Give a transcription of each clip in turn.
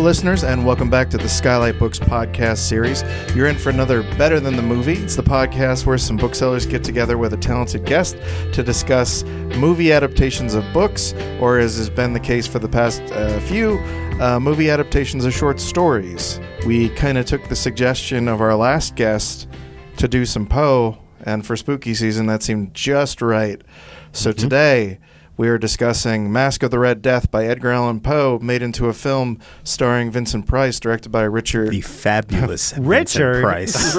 listeners, and welcome back to the Skylight Books podcast series. You're in for another Better Than the Movie. It's the podcast where some booksellers get together with a talented guest to discuss movie adaptations of books, or as has been the case for the past few, movie adaptations of short stories. We kind of took the suggestion of our last guest to do some Poe, and for spooky season, that seemed just right. So today, we are discussing Masque of the Red Death by Edgar Allan Poe, made into a film starring Vincent Price, directed by The fabulous Richard Price.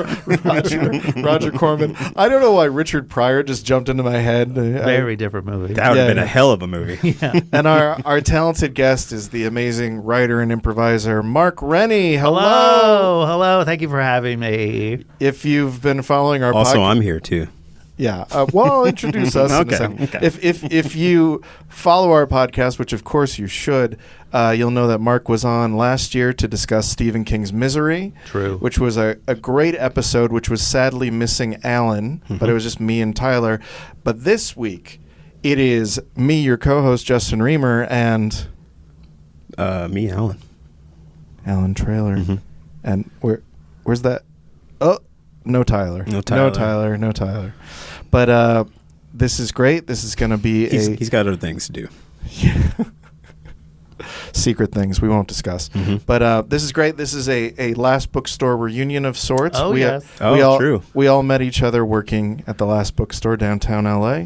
Roger Corman. I don't know why Richard Pryor just jumped into my head. Very different movie. That would have been a hell of a movie. Yeah. And our talented guest is the amazing writer and improviser, Mark Rennie. Hello. Thank you for having me. If you've been following our Also, podcast... I'm here, too. Yeah. Well, I'll introduce us in a second. Okay. If you follow our podcast, which of course you should, you'll know that Mark was on last year to discuss Stephen King's Misery. True. Which was a great episode, which was sadly missing Alan, but it was just me and Tyler. But this week, it is me, your co-host, Justin Remer, and... Me, Alan. Alan Traylor. And where's that? Oh, no Tyler. No Tyler. But this is great. This is going to be He's got other things to do. secret things we won't discuss. But this is great. This is a Last Bookstore reunion of sorts. Oh, yes. True. We all met each other working at the Last Bookstore downtown LA.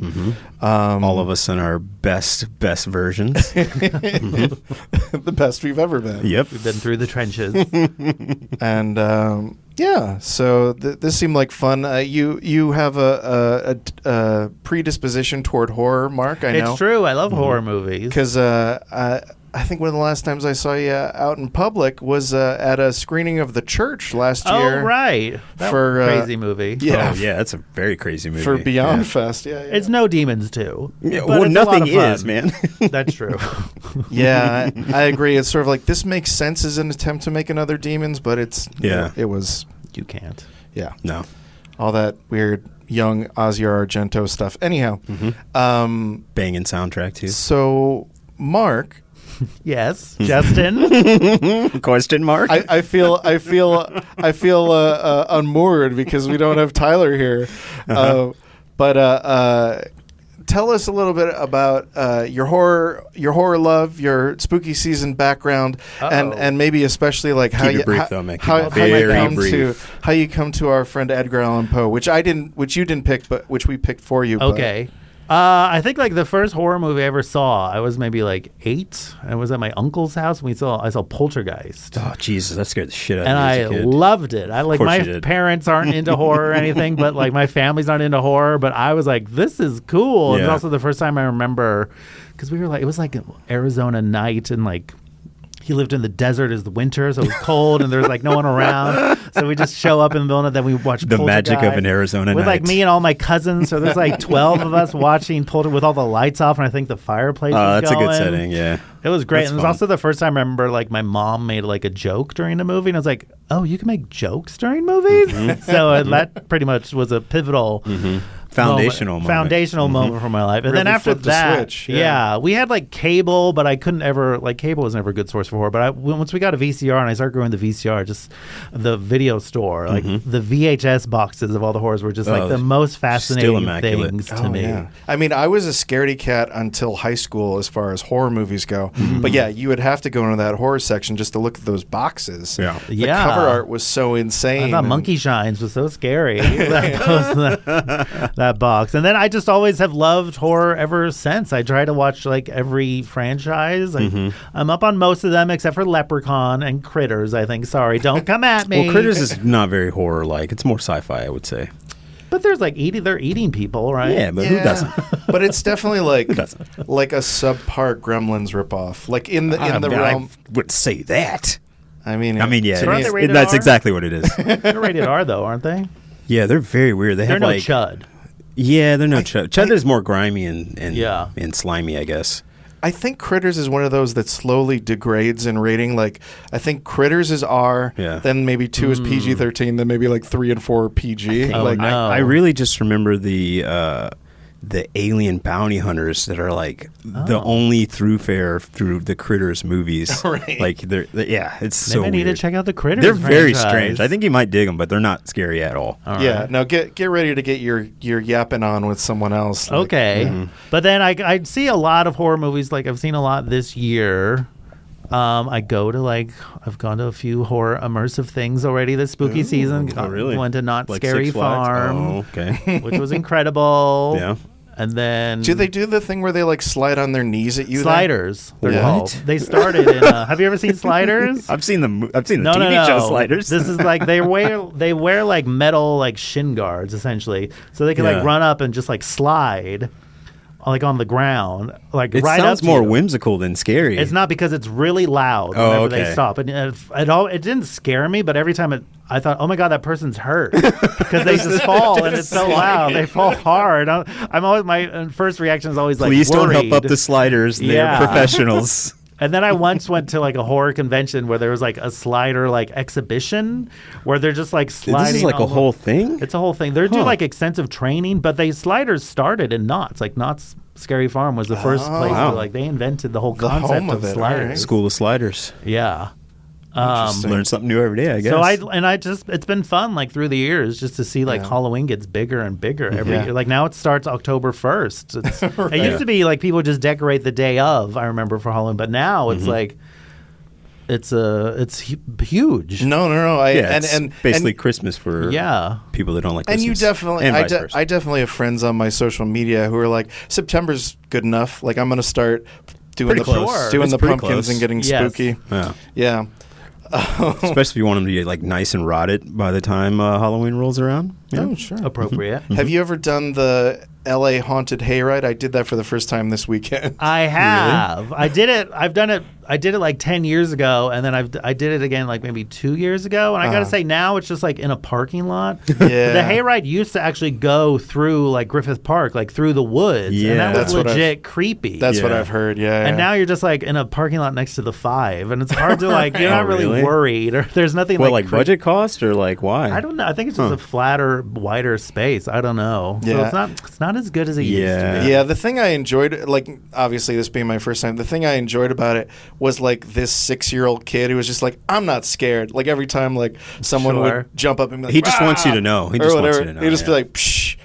All of us in our best versions. The best we've ever been. Yep. We've been through the trenches. And so this seemed like fun. You have a predisposition toward horror, Mark. I know It's true. I love horror movies. because I think one of the last times I saw you out in public was at a screening of The Church last year. Oh, right. That for, crazy movie. Yeah, Oh, yeah, that's a very crazy movie. for Beyond Yeah. Fest. Yeah. It's no Demons, too. Yeah, But well, it's a lot nothing of fun. is, man. That's true. Yeah, I agree. It's sort of like this makes sense as an attempt to make another Demons, but it was You can't. No. all that weird young Ozzy Argento stuff. Anyhow, Banging soundtrack, too. so Mark. Yes. Justin? Question mark? I feel unmoored because we don't have Tyler here. But tell us a little bit about your horror love, your spooky season background, and maybe especially like how Keep you it brief, how, though, Mick. how, Keep how it you very come brief. how you come to our friend Edgar Allan Poe, which you didn't pick, but which we picked for you. Okay. I think like the first horror movie I ever saw, I was maybe like 8. I was at my uncle's house and I saw Poltergeist. Oh, Jesus, that scared the shit out And of me I as a kid. loved it. I like course my you did. parents aren't into horror or anything, but like my family's not into horror. But I was like, this is cool. And Yeah. it's also the first time I remember because we were like, it was like an Arizona night and like he lived in the desert as the winter, so it was cold and there was like no one around. So we just show up in the middle of that. We watch The magic of Poltergeist an Arizona with night. like me and all my cousins. So there's like 12 of us watching Poltergeist with all the lights off, and I think the fireplace. Was That's a good going. setting, yeah. It was great. That's And it was fun. also the first time I remember like my mom made like a joke during the movie, and I was like, "Oh, you can make jokes during movies." So that pretty much was a pivotal. Foundational moment. Moment for my life. And Really then after flipped the that, switch, yeah. we had like cable, but I couldn't ever cable was never a good source for horror. But once we got a VCR and I started growing the VCR, just the video store, like the VHS boxes of all the horrors were just like the most fascinating immaculate. things to me. Yeah. I mean, I was a scaredy cat until high school as far as horror movies go. But yeah, you would have to go into that horror section just to look at those boxes. Yeah. The cover art was so insane. I thought Monkey Shines was so scary. that box. And then I just always have loved horror ever since. I try to watch like every franchise. I'm up on most of them except for Leprechaun and Critters, I think. Sorry, don't come at me. Well, Critters is not very horror-like. It's more sci-fi, I would say. But there's like they're eating people, right? Yeah, but who doesn't? But it's definitely like doesn't? like a subpar Gremlins ripoff. Like in the realm. I would say that. I mean, yeah, Aren't they rated that's R? exactly what it is. They're rated R though, aren't they? Yeah, they're very weird. They They're have no like chud. Yeah, they're no chud. Chud is more grimy and Yeah. and slimy, I guess. I think Critters is one of those that slowly degrades in rating. Like, I think Critters is R, then maybe 2 is PG-13, then maybe like 3 and 4 are PG. Oh, like, no. I really just remember the the alien bounty hunters that are like the only thoroughfare through the Critters movies. Right. Like it's so Maybe I need weird. to check out the Critters. They're very franchise. strange. I think you might dig them, but they're not scary at all. Yeah. Now get ready to get your yapping on with someone else. Like, Okay. But then I see a lot of horror movies. Like I've seen a lot this year. I've gone to a few horror immersive things already this spooky season. Oh, really? Went to Not Like Scary Six Flags? Farm, Oh, okay. which was incredible. Yeah. And then Do they do the thing where they like slide on their knees at you? Sliders. They're What? called. They started in. Have you ever seen Sliders? I've seen the TV show Sliders. This is like they wear like metal like shin guards essentially, so they can like run up and just like slide, like on the ground, like It right sounds up to more you. whimsical than scary. It's not because it's really loud whenever they okay. stop. And it didn't scare me, but every time I thought, oh my God, that person's hurt because they just fall and it's so loud. They fall hard. I'm always my first reaction is always Please like, don't worried. help up the sliders. They're Yeah. professionals. And then I once went to like a horror convention where there was like a slider like exhibition where they're just like sliding. This is like a whole thing? It's a whole thing. They do like extensive training, but sliders started in Knott's. Like Knott's Scary Farm was the first place where like they invented the whole concept home of of it, sliders. alright. School of Sliders. Yeah. Learn something new every day, I guess. So it's been fun like through the years just to see like Halloween gets bigger and bigger every year. Like now it starts October 1st. It used to be like people just decorate the day of, I remember, for Halloween, but now it's like it's huge. No. it's basically Christmas for people that don't like And Christmas. you definitely, and vice versa. I definitely have friends on my social media who are like, September's good enough. Like I'm going to start doing Pretty close. doing It's the pretty pumpkins close. and getting Yes. spooky. Yeah. Yeah. Especially if you want them to be like nice and rotted by the time Halloween rolls around. Yeah. Oh, sure. Appropriate. Have you ever done the LA Haunted Hayride? I did that for the first time this weekend. I have. I did it. I've done it. I did it like 10 years ago, and then I did it again like maybe 2 years ago. And I got to say, now it's just like in a parking lot. Yeah. The hayride used to actually go through like Griffith Park, like through the woods. Yeah. And that was That's what legit creepy. That's what Yeah. I've heard. Yeah. And now you're just like in a parking lot next to the 5, and it's hard to like. You're not really really? worried, or there's nothing What, like like budget cost or like why? I don't know. I think it's just a flatter, wider space. I don't know. So Yeah. it's not as good as it used to be. Yeah, the thing I enjoyed, like, obviously this being my first time, the thing I enjoyed about it was, like, this 6-year-old kid who was just like, I'm not scared. Like, every time, like, someone Sure. would jump up and be like, He just wants you "Rah!" to know. He or just wants whatever. you to know, He'd just be yeah. like, psh,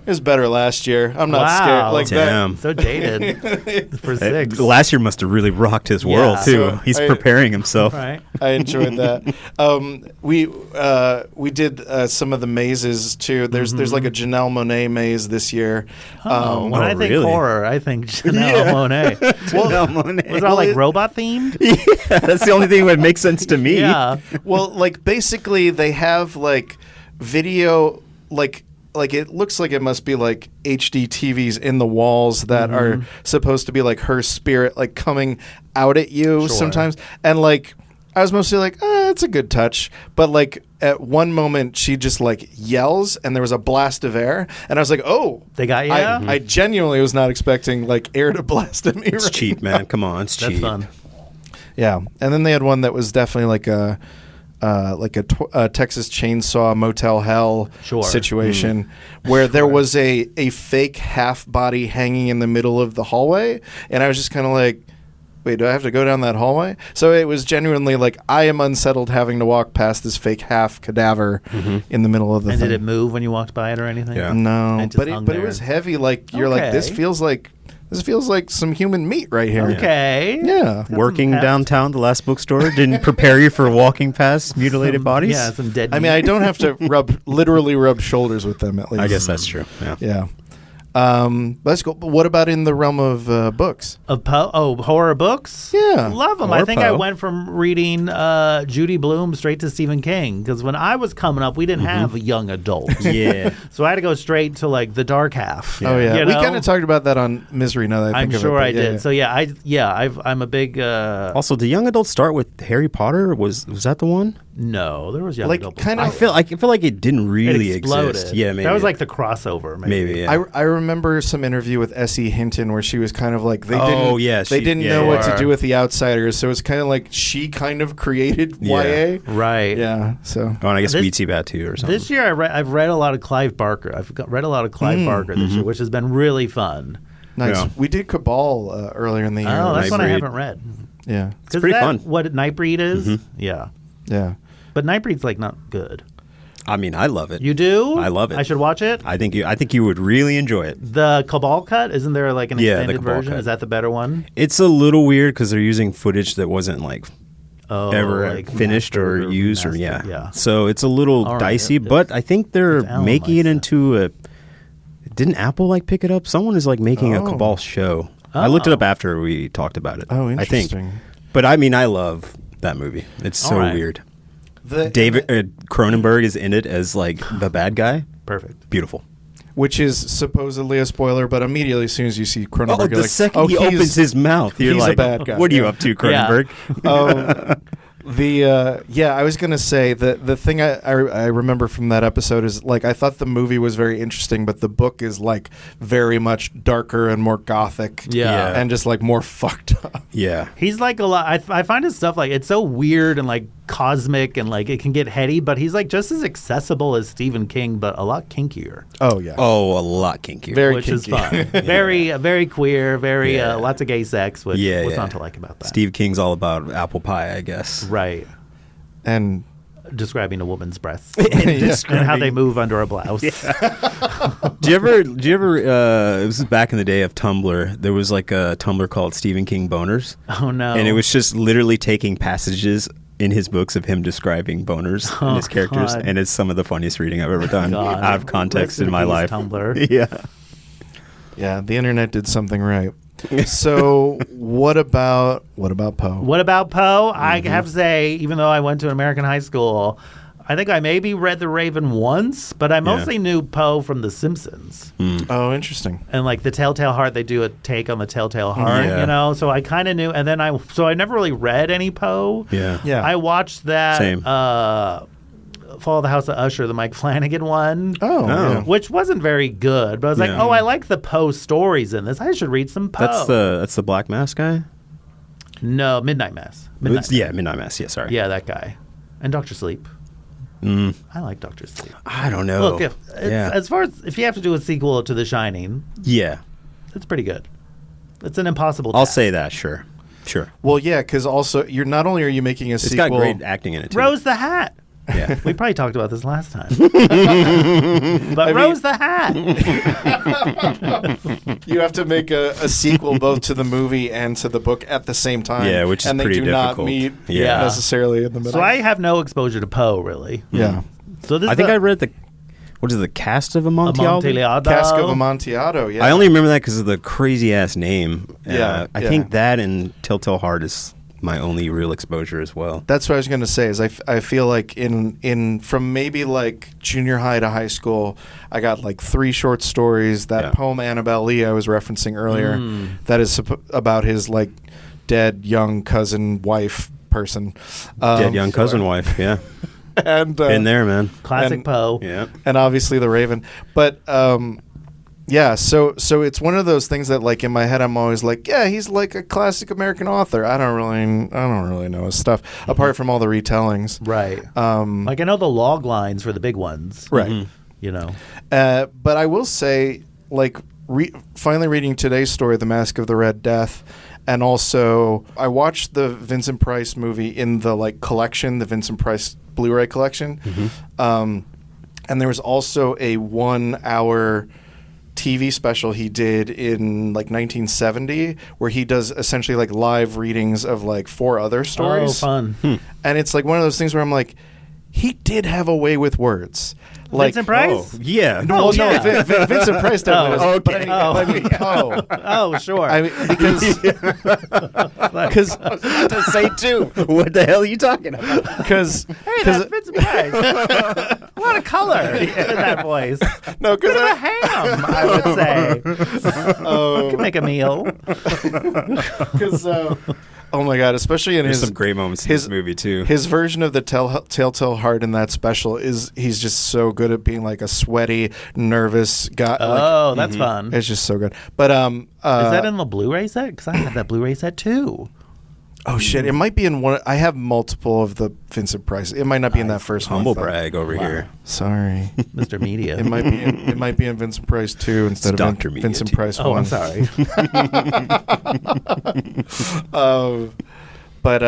it was better last year. I'm not Wow. scared. Like Damn. So jaded for 6. Last year must have really rocked his world Yeah. too. So He's I- preparing himself. Right. I enjoyed that. We did some of the mazes too. There's like a Janelle Monáe maze this year. When I think really? horror, I think Janelle Monáe. Janelle Monáe. Was it all like robot themed? Yeah, that's the only thing that makes sense to me. Yeah. Well, like basically they have like video like it looks like it must be like HD TVs in the walls that are supposed to be like her spirit like coming out at you sometimes. And like I was mostly like, it's a good touch. But like at one moment she just like yells and there was a blast of air and I was like, oh, They got you? I genuinely was not expecting like air to blast at me. It's right cheap, man. Come on, it's That's cheap. fun. Yeah, and then they had one that was definitely like a Texas Chainsaw Motel Hell situation where there was a fake half body hanging in the middle of the hallway, and I was just kind of like, wait, do I have to go down that hallway? So it was genuinely like I am unsettled having to walk past this fake half cadaver in the middle of the And thing. did it move when you walked by it or anything? Yeah. No, It just but hung it there. was heavy. Like you're like this Okay. feels like some human meat right here. Okay. Yeah. Working heft. downtown, the last bookstore didn't prepare you for walking past mutilated bodies. Yeah, some dead I mean, meat. I don't have to literally rub shoulders with them at least. I guess that's true. Yeah. Yeah. Let's go. But what about in the realm of books? Of horror books? Yeah. Love them. Or I think I Poe. went from reading Judy Blume straight to Stephen King because when I was coming up, we didn't have young adults. Yeah. So I had to go straight to like the dark half. Oh yeah, You we know? kind of talked about that on Misery. Now that I I'm think sure of it, I but did. So I'm a big. Also, did young adults start with Harry Potter? Was that the one? No, there was young Like, adult kind books. of- I feel like it didn't really It exploded. exist. Yeah, maybe that was like the crossover. Maybe. yeah. I remember some interview with Essie Hinton where she was kind of like they didn't know what to do with the outsiders, so it's kind of like she kind of created YA. Right. Yeah. So Oh, and I guess BT Bat too or something. This year I've read a lot of Clive Barker. Read a lot of Clive Barker this year, which has been really fun. nice. Yeah. We did Cabal earlier in the year. Oh, that's one I Nightbreed. haven't read. Yeah. It's pretty fun. What Nightbreed is? Yeah. Yeah. But Nightbreed's like not good. I mean, I love it. You do? I love it. I should watch it? I think you would really enjoy it. The Cabal cut? Isn't there like an Yeah, the extended Cabal version? cut. Is that the better one? It's a little weird because they're using footage that wasn't like ever like finished or mastered used or mastered, yeah. So it's a little All right, dicey, if but I think they're Allan making likes it it. into a. Didn't Apple like pick it up? Someone is like making a Cabal show. I looked it up after we talked about it. Oh, I think. interesting. But I mean, I love that movie. It's so All right. weird. The- David Cronenberg is in it as like the bad guy. Perfect. Beautiful. Which is supposedly a spoiler, but immediately as soon as you see Cronenberg, Oh, you're the like, second he opens his mouth, you're he's a like, bad guy. "What are you Yeah. up to, Cronenberg?" I was gonna say the thing I remember from that episode is like I thought the movie was very interesting, but the book is like very much darker and more gothic, Yeah. and just like more fucked up. Yeah. He's like a lot. I find his stuff like it's so weird and like cosmic and like it can get heady, but he's like just as accessible as Stephen King, but a lot kinkier. Oh yeah, Oh, a lot kinkier. very Which kinky. is fun. Very queer. Very Yeah. lots of gay sex. Which Yeah, what's yeah. not to like about that? Steve King's all about apple pie, I guess. Right. and Describing a woman's breasts and how they move under a blouse. Do you ever? This was back in the day of Tumblr. There was like a Tumblr called Stephen King Boners, Oh no. and it was just literally taking passages in his books of him describing boners and his characters, God. and it's some of the funniest reading I've ever done God. out of context Rest in my peace, life. Tumblr. Yeah. yeah, the internet did something right. So what about Poe? What about Poe? I have to say, even though I went to an American high school, I think I maybe read The Raven once, but I mostly knew Poe from The Simpsons. Oh, interesting. And like the Telltale Heart, they do a take on the Telltale Heart, Yeah. you know. So I kind of knew, and then I never really read any Poe. Yeah. Yeah. I watched that Same. Fall of the House of Usher, the Mike Flanagan one. Oh, yeah. Which wasn't very good, but I was like, Yeah. oh, I like the Poe stories in this. I should read some Poe. That's the Black Mask guy. No, Midnight Mass. Midnight Midnight Mass. Yeah, sorry. Yeah, that guy. And Dr. Sleep. I like Dr. Sleep. I don't know. Look, as far as if you have to do a sequel to The Shining, yeah, it's pretty good. It's an impossible I'll task. say that. Sure. Well, yeah, because also you're not only are you making a It's sequel. got great acting in it too. Rose the Hat. Yeah. We probably talked about this last time. But Rose the Hat. You have to make a sequel both to the movie and to the book at the same time. Yeah, which is and they pretty do difficult. not meet Yeah. necessarily in the middle. So I have no exposure to Poe, really. yeah. So this I think I read the cast of Amontillado? Amontillado. Cask of Amontillado. Yeah. I only remember that because of the crazy ass name. Yeah, I yeah. think that and Telltale Heart is my only real exposure as well. That's what I was going to say. Is I feel like in from maybe like junior high to high school, I got like 3 short stories. That poem Annabelle Lee I was referencing earlier, that is about his like dead young cousin wife person. Dead young cousin wife. Yeah, and been there, man. Classic and- Poe. Yeah. and obviously the Raven. But yeah, so it's one of those things that like in my head I'm always like, yeah, he's like a classic American author. I don't really know his stuff apart from all the retellings. Right. Like I know the log lines for the big ones. Right. You know. But I will say, like, finally reading today's story, The Masque of the Red Death, and also I watched the Vincent Price movie in the like collection, the Vincent Price Blu-ray collection, and there was also a 1-hour TV special he did in like 1970 where he does essentially like live readings of like 4 other stories. Oh, fun. And it's like one of those things where I'm like, he did have a way with words. Like, Vincent Price? Yeah. Well, yeah. no, Vincent Price definitely does. okay. But I mean Poe. Oh, sure. I mean, because to say too. What the hell are you talking about? because hey, that's Vincent Price. A lot of color in that voice. no, Bit of a because ham, I would say. Could make a meal. Oh my god! Especially in There's some great moments in this movie too. His version of the Telltale Heart in that special he's just so good at being like a sweaty, nervous guy. Oh, that's fun. It's just so good. But is that in the Blu-ray set? Because I have that Blu-ray set too. Oh shit! It might be in one. I have multiple of the Vincent Price. It might not be in that first Humble one. brag over here. Sorry, Mr. Media. It might be in Vincent Price 2 instead of Dr. Media Vincent 2. Price 1. Oh, I'm sorry. But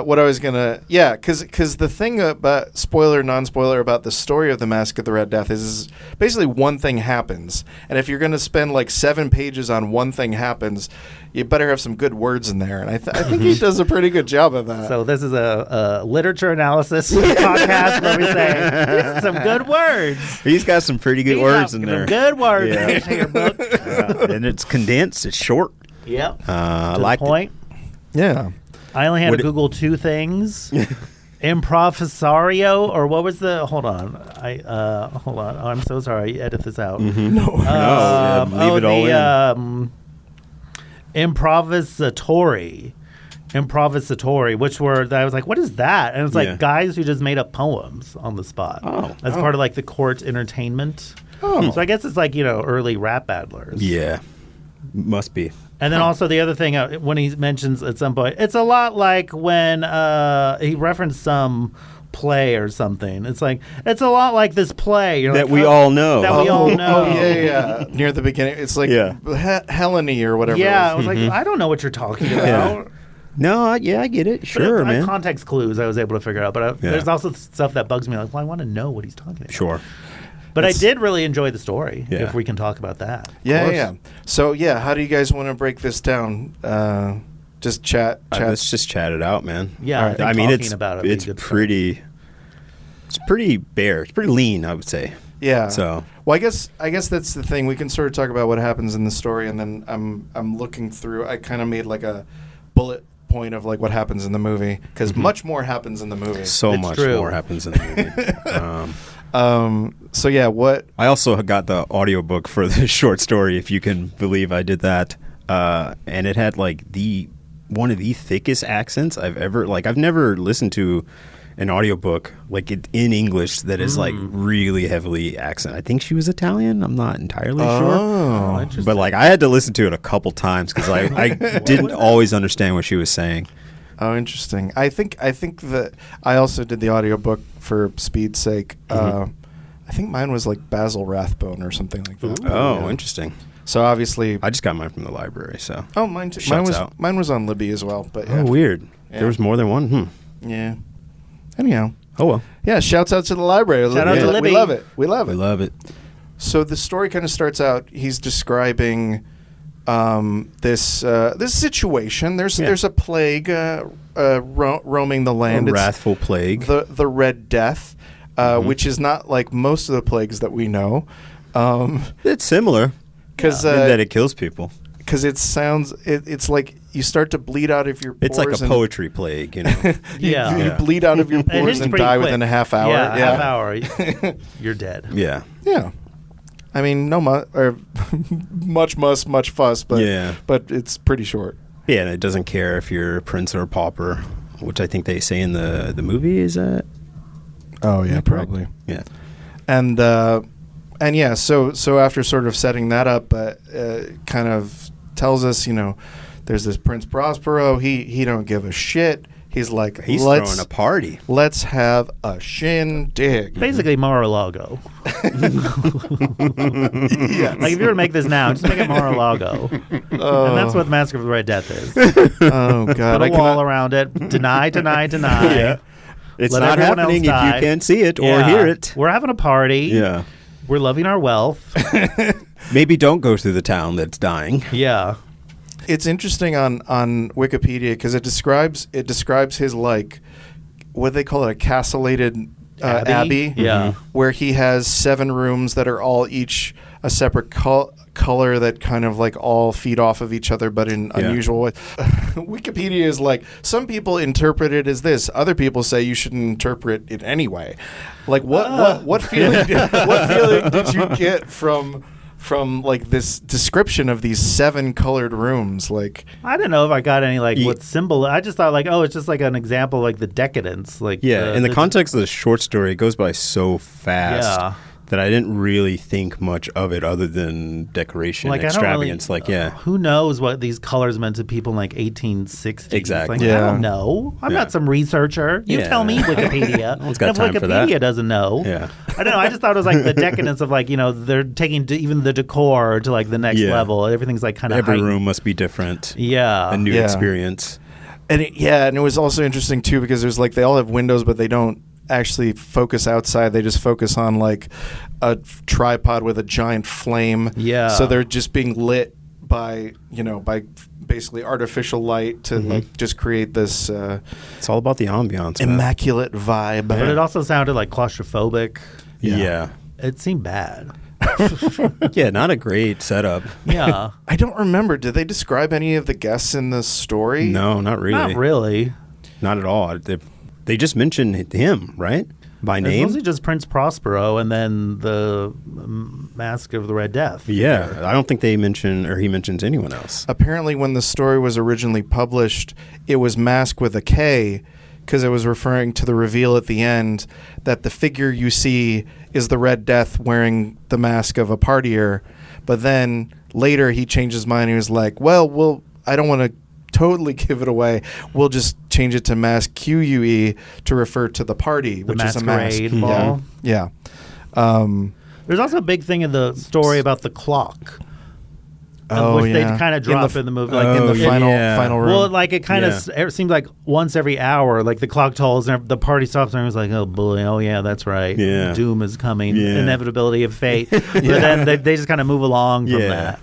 what I was gonna, because the thing about spoiler, non-spoiler about the story of the Masque of the Red Death is basically one thing happens, and if you're gonna spend like 7 pages on one thing happens, you better have some good words in there, and I think he does a pretty good job of that. So this is a literature analysis podcast where we say these are some good words. He's got some pretty good words in there. Good words Yeah. in your book. And it's condensed. It's short. Yep. I To like the point. Yeah. I only had to Google 2 things. Improvisario, or what was the? Hold on. Hold on. Oh, I'm so sorry. Edit this out. No, leave it all in. Improvisatori, which were I was like, what is that? And it's like guys who just made up poems on the spot. As part of like the court entertainment. So I guess it's like early rap battlers. Yeah, must be. And then also the other thing, when he mentions at some point, it's a lot like when he referenced some play or something. It's like, it's a lot like this play. That we all know. That we all know. Oh, yeah. Near the beginning. It's like Helene or whatever. Yeah, I was like, I don't know what you're talking about. Yeah. No, I get it. Sure, man. Context clues I was able to figure out. But there's also stuff that bugs me. Like, well, I want to know what he's talking about. Sure. But I did really enjoy the story, Yeah. if we can talk about that. Yeah. So, how do you guys want to break this down? Just chat. Let's just chat it out, man. Yeah, Right. I mean, it's pretty bare. It's pretty lean, I would say. Yeah. So, well, I guess that's the thing. We can sort of talk about what happens in the story, and then I'm looking through. I kind of made like a bullet point of like what happens in the movie, because much more happens in the movie. So It's much true. more happens in the movie. So yeah, what I also got the audiobook for the short story, if you can believe I did that. And it had like one of the thickest accents I've ever, like I've never listened to an audiobook like in English that is like really heavily accent. I think she was Italian. I'm not entirely sure. Interesting. But like I had to listen to it a couple times because I didn't always understand what she was saying. Oh, interesting. I think that I also did the audiobook for speed's sake. I think mine was like Basil Rathbone or something like that. Oh, interesting. So obviously, I just got mine from the library. So mine too. Shuts Mine was on Libby as well. But yeah. Oh, weird. Yeah. There was more than one. Yeah. Anyhow. Oh well. Yeah. Shouts out to the library. Shout out to Libby. We love it. We love We it. love it. So the story kind of starts out. He's describing this situation. There's a plague roaming the land. A It's wrathful plague. the Red Death, which is not like most of the plagues that we know. It's similar Because in that it kills people. it's like you start to bleed out of your pores. It's like a poetry plague, you know. You bleed out of your pores and pretty die quick. within a half hour. Yeah, half hour. You're dead. Yeah. Yeah. I mean, much muss, much fuss, but it's pretty short. Yeah, and it doesn't care if you're a prince or a pauper, which I think they say in the movie. Is that? Oh yeah, correct? probably. Yeah. And yeah, so after sort of setting that up, kind of tells us, there's this Prince Prospero. He don't give a shit. He's like, He's throwing a party. Let's have a shindig. Basically, Mar-a-Lago. Yes. Like, if you were to make this now, just make it Mar-a-Lago. And that's what Masque of the Red Death is. Oh God! Put a wall around it. Deny. Yeah. It's Let not everyone happening else if you die. can't see it or Yeah. hear it. We're having a party. Yeah. We're loving our wealth. Maybe don't go through the town that's dying. Yeah. It's interesting on Wikipedia because it describes his like what they call it, a castellated abbey. Yeah. Where he has 7 rooms that are all each a separate color that kind of like all feed off of each other, but in unusual ways. Wikipedia is like, some people interpret it as this, other people say you shouldn't interpret it anyway. Like what feeling did you get from from like this description of these 7 colored rooms. Like, I don't know if I got any like what symbol. I just thought like, oh, it's just like an example like the decadence. Like in the context of the short story, it goes by so fast that I didn't really think much of it other than decoration, like, extravagance. Who knows what these colors meant to people in like 1860? Exactly. Like, I don't know. I'm not some researcher. You tell me, Wikipedia. No one's got time Wikipedia for that. Doesn't know. Yeah. I don't know. I just thought it was like the decadence of like, they're taking even the decor to like the next level. Everything's like kind of every room must be different. Yeah. A new experience. And and it was also interesting too because there's like they all have windows, but they don't actually focus outside. They just focus on like a tripod with a giant flame. Yeah. So they're just being lit by basically artificial light to like just create this it's all about the ambiance, immaculate vibe. But it also sounded like claustrophobic. Yeah. It seemed bad. Yeah, not a great setup. Yeah. I don't remember. Did they describe any of the guests in the story? No, not really. Not really. Not at all. They just mentioned him, right? By name? It's mostly just Prince Prospero and then the Masque of the Red Death. Yeah. I don't think he mentions anyone else. Apparently, when the story was originally published, it was Masque with a K because it was referring to the reveal at the end that the figure you see is the Red Death wearing the mask of a partier. But then later he changed his mind. He was like, well, I don't want to totally give it away. We'll just change it to Masque QUE to refer to the party, which is a mask. Ball. Yeah. There's also a big thing in the story about the clock. Which they kind of drop in the movie, like in the final room. Well, like it kind of it seems like once every hour, like the clock tolls and the party stops, and everyone's like, "Oh boy, oh yeah, that's right, doom is coming, inevitability of fate." But then they just kind of move along from that.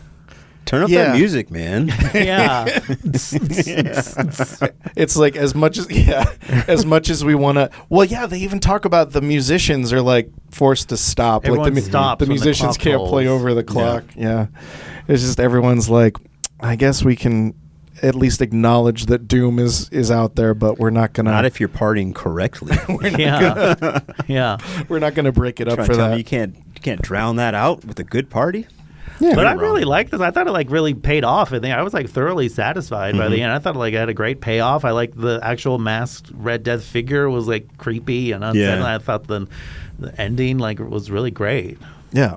Turn up that music, man. Yeah. It's like as much as we want to. Well, yeah, they even talk about the musicians are like forced to stop. Everyone like stops the musicians can't play over the clock. Yeah. It's just everyone's like, I guess we can at least acknowledge that doom is out there, but we're not gonna. Not if you're partying correctly. We're not gonna break it up for that. You can't drown that out with a good party. Yeah, but I really liked this. I thought it like really paid off. I was like thoroughly satisfied by the end. I thought like it had a great payoff. I liked the actual masked Red Death figure was like creepy and unsettling. I thought the ending like was really great. Yeah.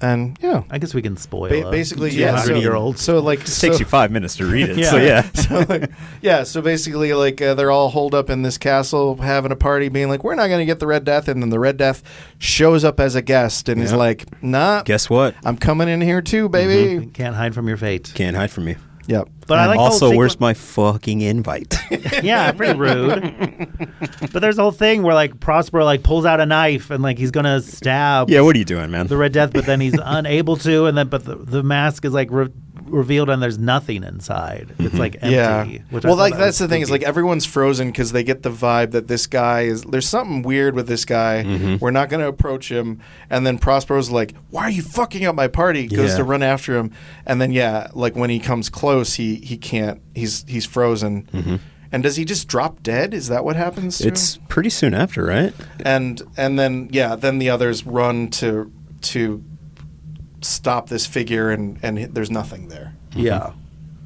And I guess we can spoil basically 200-year-old. So like it takes you 5 minutes to read it. So basically like they're all holed up in this castle having a party, being like, we're not going to get the Red Death, and then the Red Death shows up as a guest and is like, nah, guess what? I'm coming in here too, baby. Can't hide from your fate. Can't hide from you. Yep. But I like also, where's my fucking invite? Yeah, pretty rude. But there's a whole thing where like Prospero like pulls out a knife and like he's gonna stab. Yeah, what are you doing, man? The Red Death, but then he's unable to, and then but the mask is like revealed and there's nothing inside. It's like empty. Yeah. Well, like that's the thing is like everyone's frozen because they get the vibe that this guy there's something weird with this guy. We're not going to approach him. And then Prospero's like, why are you fucking up my party? Goes to run after him. And then like when he comes close, he can't. He's frozen. And does he just drop dead? Is that what happens to It's him? pretty soon after, right? And then then the others run to stop this figure, and there's nothing there. Yeah,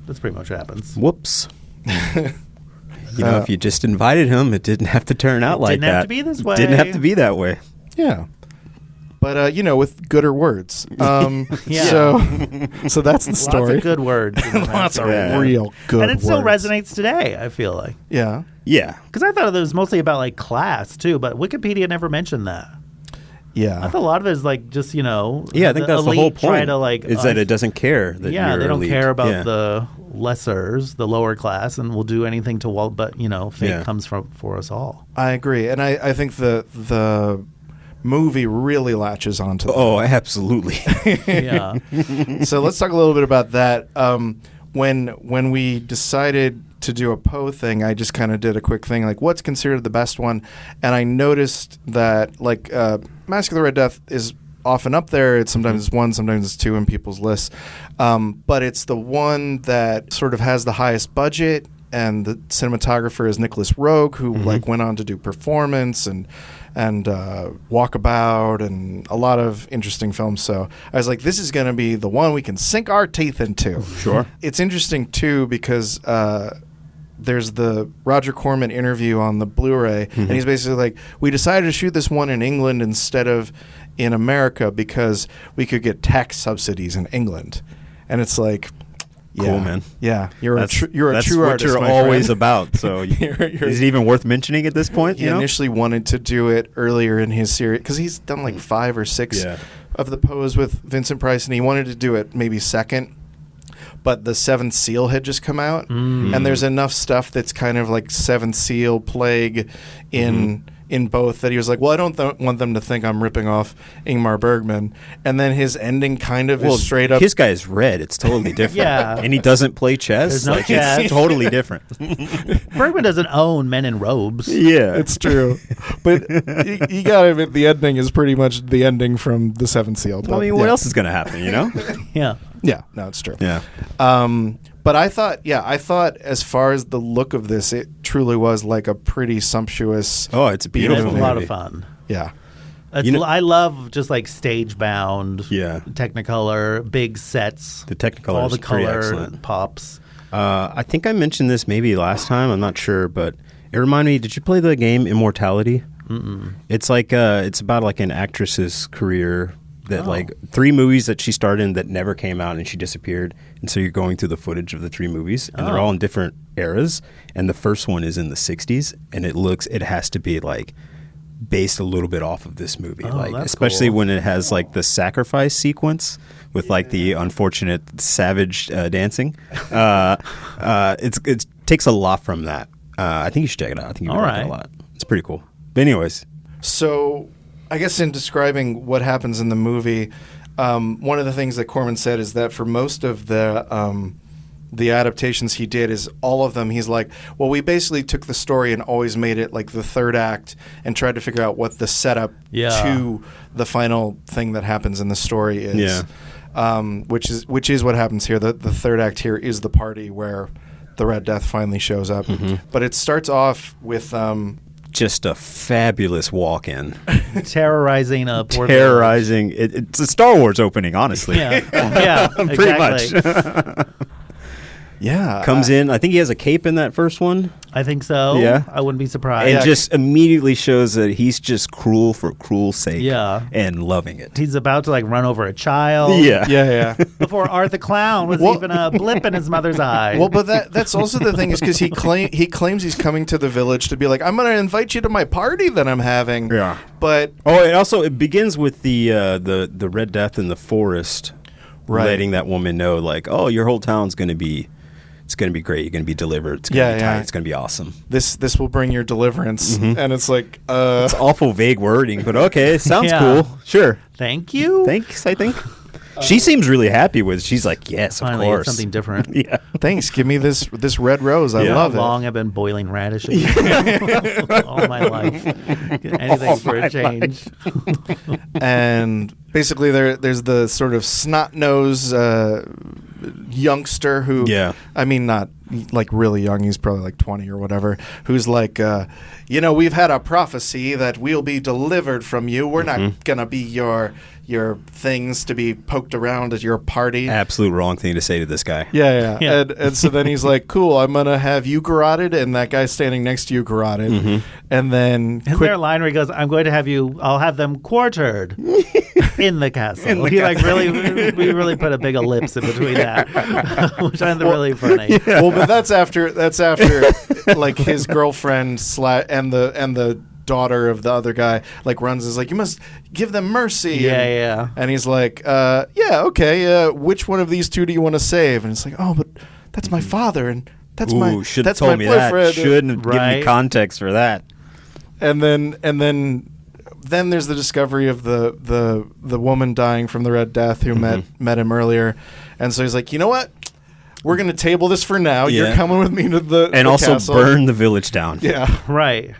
that's pretty much what happens. Whoops. If you just invited him, it didn't have to turn out like that. Didn't have to be this way. Didn't have to be that way. Yeah. But, with gooder words. So that's the story. Lots of good words. Lots of real good words. And it still resonates today, I feel like. Yeah. Yeah. Because I thought it was mostly about, like, class, too, but Wikipedia never mentioned that. Yeah. I thought a lot of it is, like, just, Yeah, I think that's the whole point. Is that it doesn't care that you're they don't elite. care about the lessers, the lower class, and will do anything to, but, fate comes for us all. I agree. And I think the movie really latches onto that. Oh, absolutely. Yeah. So let's talk a little bit about that. When we decided to do a Poe thing, I just kind of did a quick thing, like what's considered the best one, and I noticed that like Masque of the Red Death is often up there. It's sometimes it's 1, sometimes it's 2 in people's lists, but it's the one that sort of has the highest budget the cinematographer is Nicholas Roeg, who like went on to do Performance and Walkabout and a lot of interesting films. So I was like, this is going to be the one we can sink our teeth into. Sure. It's interesting too because there's the Roger Corman interview on the Blu-ray, and he's basically like, we decided to shoot this one in England instead of in America because we could get tax subsidies in England. And it's like, yeah, cool, man. Yeah, you're a true artist. That's what you're always about. So is it even worth mentioning at this point? He initially wanted to do it earlier in his series because he's done like 5 or 6 of the Poes with Vincent Price, and he wanted to do it maybe second. But the Seventh Seal had just come out, and there's enough stuff that's kind of like Seventh Seal, Plague in both that he was like, well, I don't want them to think I'm ripping off Ingmar Bergman. And then his ending kind of is straight up. His guy is red. It's totally different. Yeah. And he doesn't play chess. There's no chess. It's totally different. Bergman doesn't own men in robes. Yeah. It's true. But you got to admit, the ending is pretty much the ending from the Seventh Seal. I mean, what else is going to happen, you know? Yeah. Yeah, no, it's true. Yeah. But I thought as far as the look of this, it truly was like a pretty sumptuous. Oh, it's a beautiful It's a movie. lot of fun. Yeah. I love just like stage bound, Technicolor, big sets. The Technicolor all is the pretty color excellent. pops. I think I mentioned this maybe last time. I'm not sure, but it reminded me. Did you play the game Immortality? Mm-mm. It's like it's about like an actress's career. That like 3 movies that she starred in that never came out and she disappeared. And so you're going through the footage of the 3 movies and they're all in different eras. And the first one is in the 60s and it has to be like based a little bit off of this movie. Like especially cool. when it has like the sacrifice sequence with like the unfortunate savage dancing. It takes a lot from that. I think you should check it out. I think you would like it a lot. It's pretty cool. But anyways. So I guess in describing what happens in the movie, one of the things that Corman said is that for most of the adaptations he did, is all of them, he's like, well, we basically took the story and always made it like the third act and tried to figure out what the setup to the final thing that happens in the story is. Yeah. Which is what happens here. The third act here is the party where the Red Death finally shows up. But it starts off with just a fabulous walk-in. Terrorizing a poor Terrorizing. It's a Star Wars opening, honestly. Yeah, pretty much. Yeah. Comes in. I think he has a cape in that first one. I think so. Yeah. I wouldn't be surprised. And just immediately shows that he's just cruel for cruel's sake. Yeah. And loving it. He's about to like run over a child. Yeah. Before Arthur Clown was even a blip in his mother's eye. Well, but that's also the thing is because he claims he's coming to the village to be like, I'm going to invite you to my party that I'm having. Yeah. But it begins with the Red Death in the forest, letting that woman know like, oh, your whole town's going to be. It's going to be great. You're going to be delivered. It's going to be tight. It's going to be awesome. This will bring your deliverance. And it's like... It's awful vague wording, but okay. Sounds cool. Sure. Thank you. Thanks, I think. She seems really happy with it. She's like, yes, finally, of course. Something different. Yeah. Thanks. Give me this red rose. I love it. How long I've been boiling radishes. All my life. Anything for a change. And basically there's the sort of snot-nosed youngster who... Yeah. I mean, not like really young. He's probably like 20 or whatever. Who's like, we've had a prophecy that we'll be delivered from you. We're not going to be your things to be poked around at your party. Absolute wrong thing to say to this guy. Yeah. And so then he's like, cool, I'm going to have you garroted, and that guy standing next to you garroted. And then... Isn't there a line where he goes, I'll have them quartered in the castle. We really put a big ellipse in between that, which I find really funny. Yeah. Well, but that's after like his girlfriend and the daughter of the other guy like runs is like, you must give them mercy. And he's like, okay, which one of these two do you want to save? And it's like, oh, but that's my father, and that's my boyfriend. Shouldn't have given me context for that. And then there's the discovery of the woman dying from the Red Death who met him earlier, and so he's like, you know what? We're going to table this for now. Yeah. You're coming with me to the also castle. Burn the village down. Yeah. Right.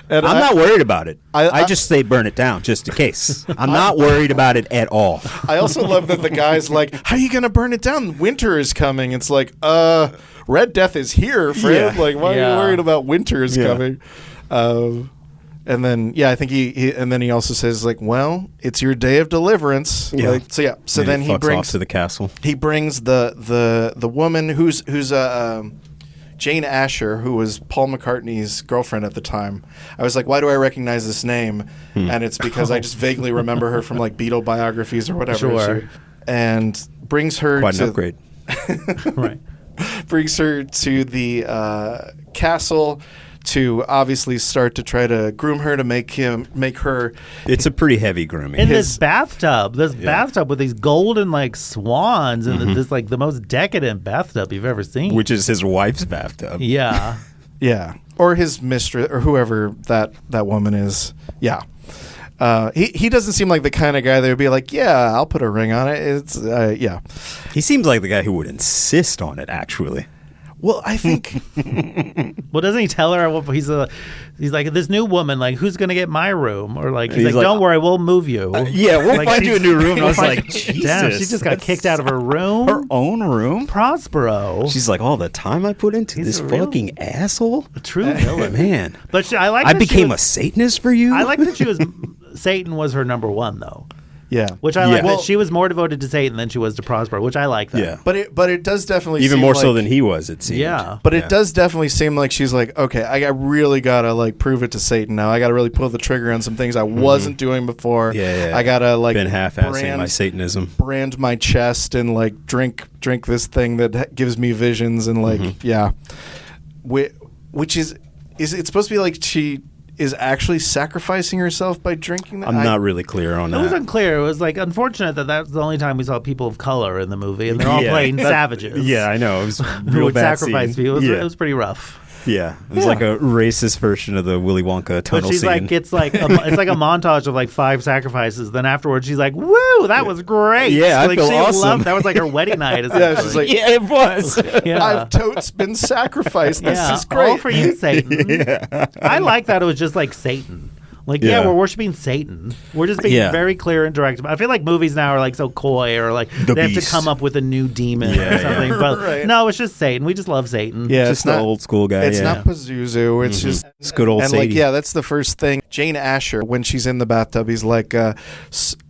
And I'm not worried about it. I just say burn it down just in case. I'm not worried about it at all. I also love that the guy's like, how are you going to burn it down? Winter is coming. It's like, we're Red Death is here, friend. Yeah. Like, why are you worried about winter is coming? And then, I think he also says, like, well, it's your day of deliverance. Yeah. Like, so then he fucks brings off to the castle. He brings the woman who's Jane Asher, who was Paul McCartney's girlfriend at the time. I was like, why do I recognize this name? And it's because I just vaguely remember her from like Beatle biographies or whatever. Sure. And brings her Quite an upgrade. Right. Brings her to the castle to obviously start to try to groom her to make her. It's a pretty heavy grooming. In this bathtub with these golden like swans and this like the most decadent bathtub you've ever seen. Which is his wife's bathtub. Yeah. Yeah. Or his mistress or whoever that woman is. Yeah. He doesn't seem like the kind of guy that would be like, yeah, I'll put a ring on it. It's yeah. He seems like the guy who would insist on it, actually. Well, I think. Well, doesn't he tell her? He's like, this new woman, like, who's gonna get my room? Or like, he's like, don't worry, we'll move you. We'll like, find you a new room. And I was like, Jesus, damn, she just got kicked out of her room. Her own room. Prospero. She's like, all the time I put into this fucking asshole. A true villain, man. But I became a Satanist for you. I like that she was. Satan was her number one, though. Yeah, which I like that she was more devoted to Satan than she was to Prospero, which I like that. Yeah, but it does definitely even seem more like, so than he was. It seemed. Yeah, but it does definitely seem like she's like, okay, I really gotta like prove it to Satan now. I gotta really pull the trigger on some things I wasn't doing before. Yeah. I gotta like been half-assing my Satanism, brand my chest, and like drink this thing that gives me visions, and like which is it supposed to be like she is actually sacrificing herself by drinking that? I'm not really clear on that. It was unclear. It was like unfortunate that was the only time we saw people of color in the movie, and they're all playing savages. Yeah, I know. It was who real would bad sacrifice scene. people. It was pretty rough. Yeah, it was like a racist version of the Willy Wonka tunnel But she's scene. like, it's like a montage of like 5 sacrifices. Then afterwards, she's like, "Woo, that was great!" Yeah, like, I feel she awesome. Loved, that was like her wedding night. Yeah, she's like, yeah, it was. Yeah. I've totes been sacrificed. This is great. All for you, Satan. I like that it was just like Satan. Like, we're worshiping Satan. We're just being very clear and direct. I feel like movies now are like so coy, or like they have to come up with a new demon or something. But no, it's just Satan. We just love Satan. Yeah, just the old school guy. It's not Pazuzu. It's just it's good old and Sadie. like that's the first thing. Jane Asher, when she's in the bathtub, he's like, and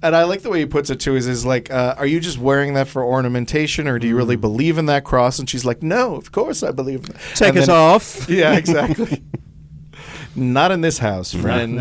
I like the way he puts it too. Is like, are you just wearing that for ornamentation, or do you really believe in that cross? And she's like, no, of course I believe in that. Take it off. Yeah, exactly. Not in this house, friend.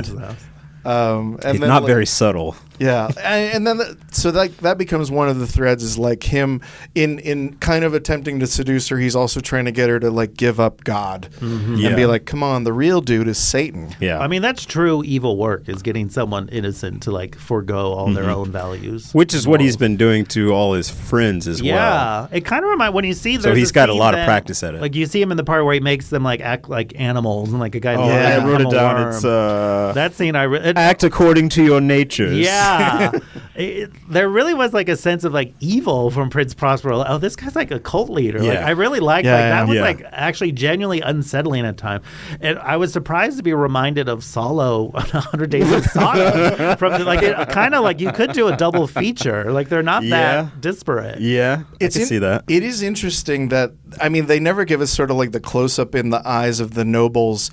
And it's then, not very subtle. Yeah, and then so that becomes one of the threads is like him in kind of attempting to seduce her. He's also trying to get her to like give up God and be like, come on, the real dude is Satan. Yeah, I mean that's true evil work is getting someone innocent to like forego all their own values, which is what he's been doing to all his friends as well. Yeah, it kind of reminds when you see. So he's got a lot of practice at it. Like you see him in the part where he makes them like act like animals and like a guy. I wrote it down. Worm. It's that scene. Act according to your natures. Yeah. There really was like a sense of like evil from Prince Prospero. Oh, this guy's like a cult leader. Yeah. Like I really liked that was like actually genuinely unsettling at times. And I was surprised to be reminded of Solo on 100 Days of Sodom. From like it kind of like you could do a double feature. Like they're not that disparate. Yeah, I can see that. It is interesting that they never give us sort of like the close up in the eyes of the nobles.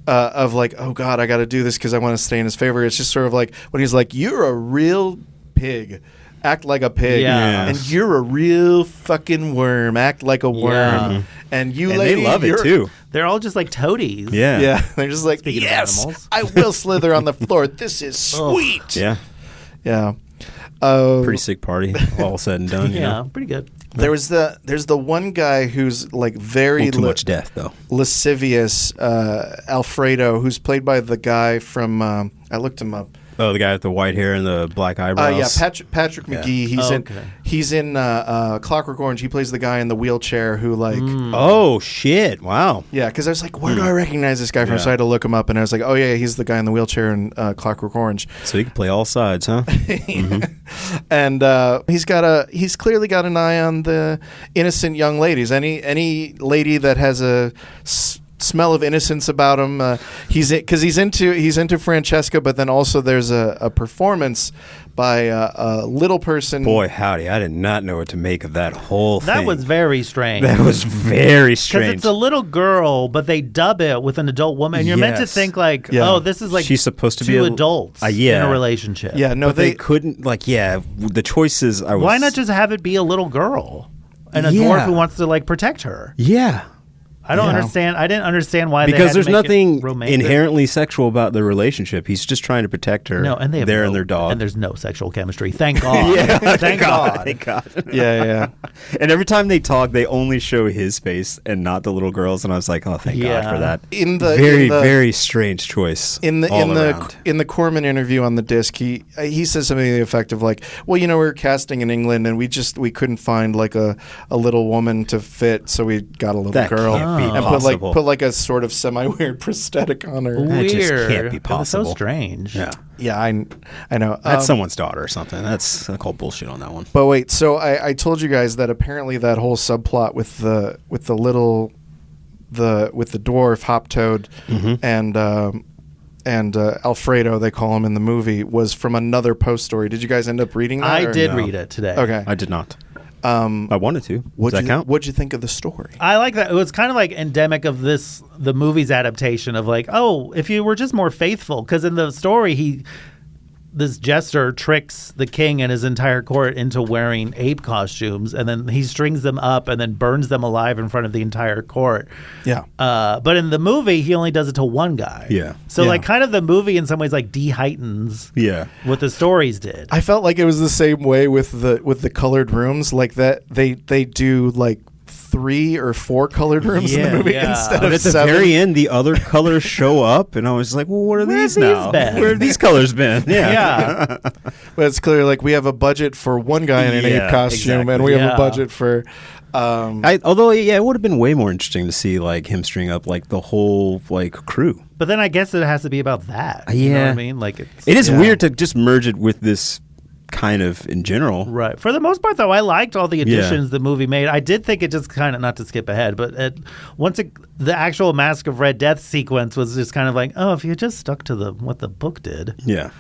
Of like, oh God, I got to do this because I want to stay in his favor. It's just sort of like when he's like, you're a real pig. Act like a pig. Yeah. And you're a real fucking worm. Act like a worm. Yeah. And you and lady, they love it too. They're all just like toadies. Yeah. Yeah. They're just like, Speaking of yes, animals. I will slither on the floor. This is sweet. Yeah. Yeah. Pretty sick party, all said and done. Yeah, You know? pretty good. There's the one guy who's like very Too much death though. lascivious, Alfredo, who's played by the guy from I looked him up. Oh, the guy with the white hair and the black eyebrows. Patrick McGee. He's in Clockwork Orange. He plays the guy in the wheelchair who like. Oh shit! Wow. Yeah, because I was like, where do I recognize this guy from? So I had to look him up, and I was like, oh yeah, he's the guy in the wheelchair in Clockwork Orange. So he can play all sides, huh? And he's clearly got an eye on the innocent young ladies. Any lady that has smell of innocence about him. He's into Francesca, but then also there's a performance by a little person. Boy, howdy! I did not know what to make of that whole thing. That was very strange. That was very strange. Because it's a little girl, but they dub it with an adult woman, and you're meant to think like, oh, this is like she's supposed to two be adults in a relationship. Yeah, no, but they couldn't. The choices. Why not just have it be a little girl and a dwarf who wants to like protect her? Yeah. I don't understand. I didn't understand why because they had there's to make nothing it romantic. inherently sexual about their relationship. He's just trying to protect her. No, and they have and their dog. And there's no sexual chemistry. Thank God. Thank God. Thank God. Yeah. And every time they talk, they only show his face and not the little girls. And I was like, oh, thank God for that. Very strange choice. In the Corman interview on the disc, he says something to the effect of like, well, we were casting in England and we couldn't find like a little woman to fit, so we got a little girl and put like a sort of semi-weird prosthetic on her. Weird. That just can't be possible. It's so strange. Yeah, I know. That's someone's daughter or something. I call bullshit on that one. But wait, so I told you guys that apparently that whole subplot with the dwarf Hoptoad and Alfredo, they call him in the movie, was from another Poe story. Did you guys end up reading that? I did read it today. Okay, I did not. I wanted to. Does that count? What'd you think of the story? I like that. It was kind of like endemic of the movie's adaptation of like, oh, if you were just more faithful. Because in the story, this jester tricks the king and his entire court into wearing ape costumes, and then he strings them up and then burns them alive in front of the entire court. Yeah. But in the movie, he only does it to one guy. Yeah. So like kind of the movie in some ways like de-heightens what the stories did. I felt like it was the same way with the colored rooms, like that they do like 3 or 4 colored rooms in the movie instead of 7. At the very end, the other colors show up, and I was like, well, what are these now? Where have these colors been? Yeah. But it's clear like we have a budget for one guy in an ape costume, and we have a budget for... although, it would have been way more interesting to see like him string up like the whole like crew. But then I guess it has to be about that. You know what I mean? Like it is weird to just merge it with this kind of in general. Right. For the most part, though, I liked all the additions the movie made. I did think it just kind of, not to skip ahead, but the actual Masque of Red Death sequence was just kind of like, oh, if you just stuck to what the book did. Yeah.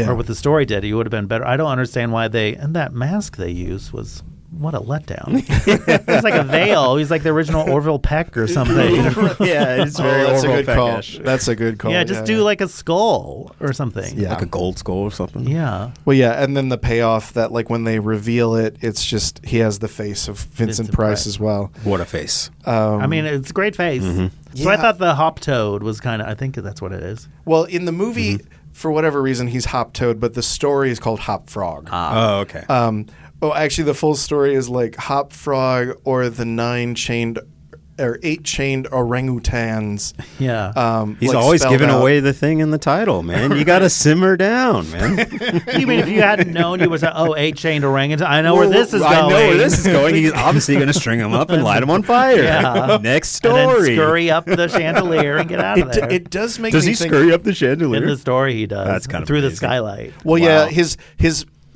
Or what the story did, you would have been better. I don't understand why and that mask they used was... What a letdown. It's like a veil. He's like the original Orville Peck or something. Yeah, it's very that's Orville a good call. Peck-ish. That's a good call. Yeah, just do like a skull or something. Yeah. Like a gold skull or something. Yeah. Well, yeah, and then the payoff that like when they reveal it, it's just he has the face of Vincent Price as well. What a face. I mean, it's a great face. Mm-hmm. So I thought the Hoptoad was kind of, I think that's what it is. Well, in the movie, for whatever reason, he's Hoptoad, but the story is called Hop Frog. Oh, okay. Actually, the full story is like Hop Frog or the 8 chained orangutans. Yeah. He's like always giving out. away the thing in the title, man. You got to simmer down, man. You mean if you hadn't known, you would say, 8 chained orangutan. I know where this is going. I know where this is going. He's obviously going to string them up and light them on fire. Yeah. Next story. And then scurry up the chandelier and get out of there. It does make Does me he think, scurry up the chandelier? In the story, he does. That's kind of through amazing. the skylight. Well, yeah,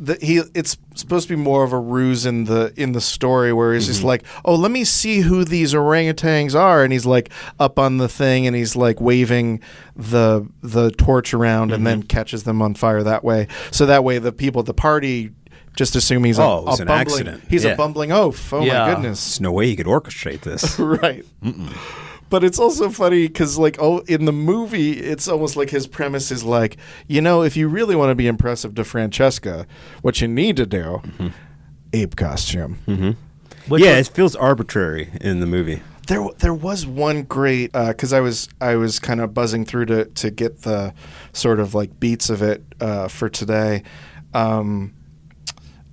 it's supposed to be more of a ruse in the story where he's just like, oh, let me see who these orangutans are, and he's like up on the thing and he's like waving the torch around and then catches them on fire that way. So that way the people at the party just assume he's a an accident. He's a bumbling oaf. Oh my goodness! There's no way he could orchestrate this. Right. But it's also funny because, like, in the movie, it's almost like his premise is like, if you really want to be impressive to Francesca, what you need to do, ape costume. Mm-hmm. It feels arbitrary in the movie. There was one great because I was kind of buzzing through to get the sort of like beats of it for today.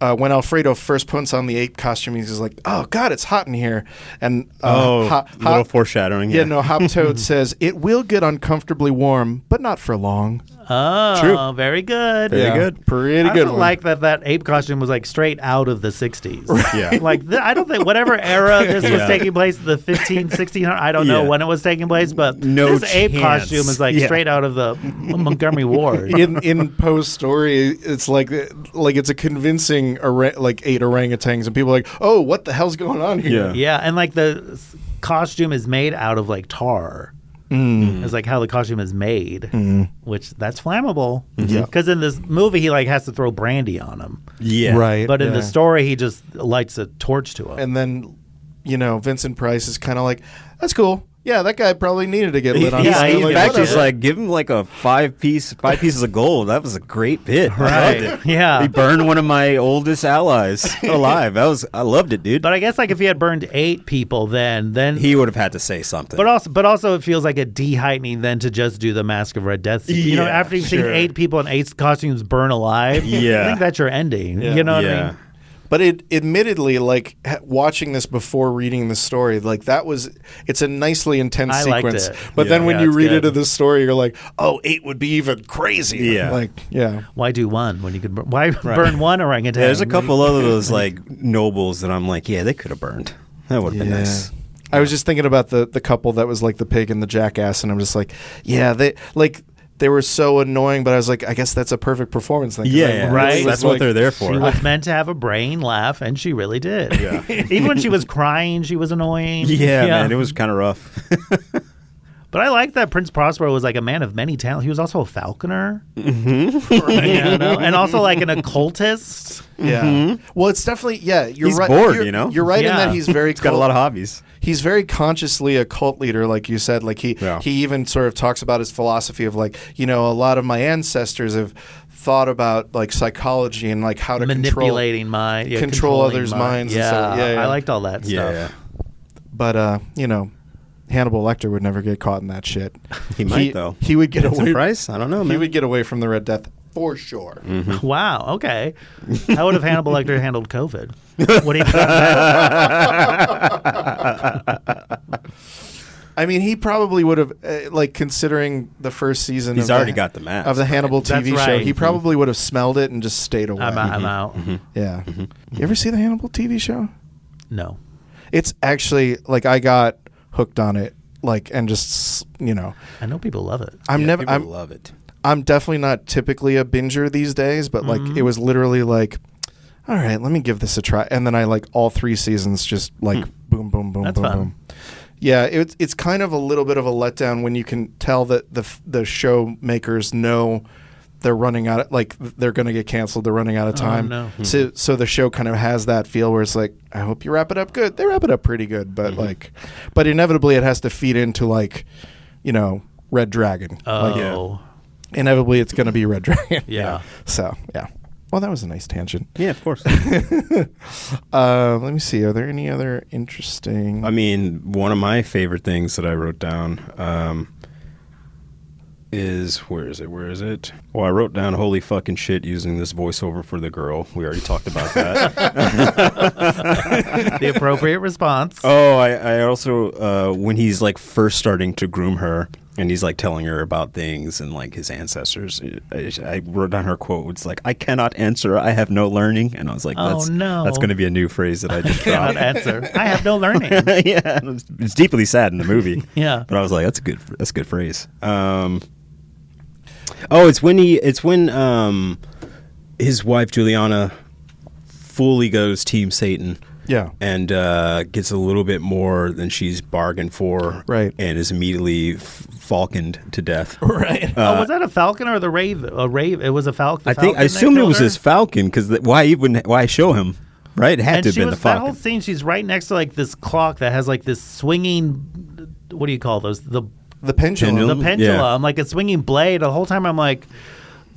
When Alfredo first puts on the ape costume, he's just like, "Oh God, it's hot in here." And little foreshadowing. Yeah, no. Hoptoad says it will get uncomfortably warm, but not for long. Oh, true. Very good. Very good. Pretty I good. Also like that ape costume was like straight out of the 60s. Yeah. Like I don't think whatever era this was taking place, the 1600, I don't know when it was taking place, but this ape costume is like straight out of the Montgomery Ward. In Poe's story, it's like it's a convincing 8 orangutans, and people are like, oh, what the hell's going on here? Yeah, and like the costume is made out of like tar. It's like how the costume is made, which that's flammable. Yeah. Because in this movie, he like has to throw brandy on him. Yeah. Right. But in the story, he just lights a torch to him. And then, Vincent Price is kind of like, that's cool. Yeah, that guy probably needed to get lit on. Yeah, in like, fact, he's whatever. like, give him like a five pieces of gold. That was a great bit. I Right. loved it. Yeah. He burned one of my oldest allies alive. I loved it, dude. But I guess like if he had burned 8 people, then He would have had to say something. But also, it feels like a de-heightening then to just do the Masque of Red Death. Yeah, After you've seen sure. 8 people in 8 costumes burn alive, Yeah. I think that's your ending. You know what I mean? But admittedly, like watching this before reading the story, like it's a nicely intense I liked sequence. it. But then when Yeah, you it's read good. it in the story, you're like, oh, 8 would be even crazier. Yeah. Like, yeah. Why do 1 when you could? Why burn 1 orangutan? There's a couple of those like nobles that I'm like, yeah, they could have burned. That would have been nice. I was just thinking about the couple that was like the pig and the jackass, and I'm just like, yeah, they were so annoying, but I was like, I guess that's a perfect performance thing. 'Cause Yeah, I right. really That's was what like- they're there for. She was meant to have a brain, laugh, and she really did. Yeah. Even when she was crying, she was annoying. Yeah, man, it was kind of rough. But I like that Prince Prospero was like a man of many talents. He was also a falconer, and also like an occultist. Yeah. Well, it's definitely you're He's right. bored, You're right in Yeah. that he's very. He's got a lot of hobbies. He's very consciously a cult leader, like you said. Like he even sort of talks about his philosophy of like, a lot of my ancestors have thought about like psychology and like how to Manipulating control others' minds. Yeah, And so, yeah. I liked all that stuff. Yeah. But Hannibal Lecter would never get caught in that shit. He might though. He would get Vincent away. Price? I don't know, man. He would get away from the Red Death for sure. Wow. Okay. How would have Hannibal Lecter handled COVID? Would he? I mean, he probably would have, considering the first season. He's already got the mask. of the Hannibal That's TV show. right. He probably would have smelled it and just stayed away. I'm out. Yeah. You ever see the Hannibal TV show? No. It's actually like I got hooked on it, and just I know people love it. People love it. I'm definitely not typically a binger these days, but it was literally like, all right, let me give this a try, and then I all 3 seasons just boom, boom, boom, That's boom, fun. boom. Yeah, it's kind of a little bit of a letdown when you can tell that the show makers know they're running out of, they're going to get canceled. They're running out of time. no. So the show kind of has that feel where it's like, I hope you wrap it up good. They wrap it up pretty good, but but inevitably it has to feed into Red Dragon. Oh. Inevitably it's going to be Red Dragon. Yeah. So, yeah. Well, that was a nice tangent. Yeah, of course. Let me see. Are there any other interesting? I mean, one of my favorite things that I wrote down is where is it? Well, I wrote down holy fucking shit using this voiceover for the girl. We already talked about that. The appropriate response. Oh, I also when he's first starting to groom her and he's telling her about things and his ancestors, I wrote down her quote. It's I cannot answer. I have no learning. And I was like, that's going to be a new phrase that I just Cannot dropped. answer. I have no learning. Yeah, it's deeply sad in the movie. Yeah. But I was like, that's a good phrase. It's when his wife Juliana fully goes Team Satan. Yeah. And gets a little bit more than she's bargained for. Right. And is immediately falconed to death. Right. Was that a falcon or the rave? A rave? It was a falcon. I assumed it was his falcon because why show him? Right? It had to have been the That falcon. whole scene, she's right next to this clock that has this swinging. What do you call those? The pendulum. The pendulum, like a swinging blade. The whole time I'm like,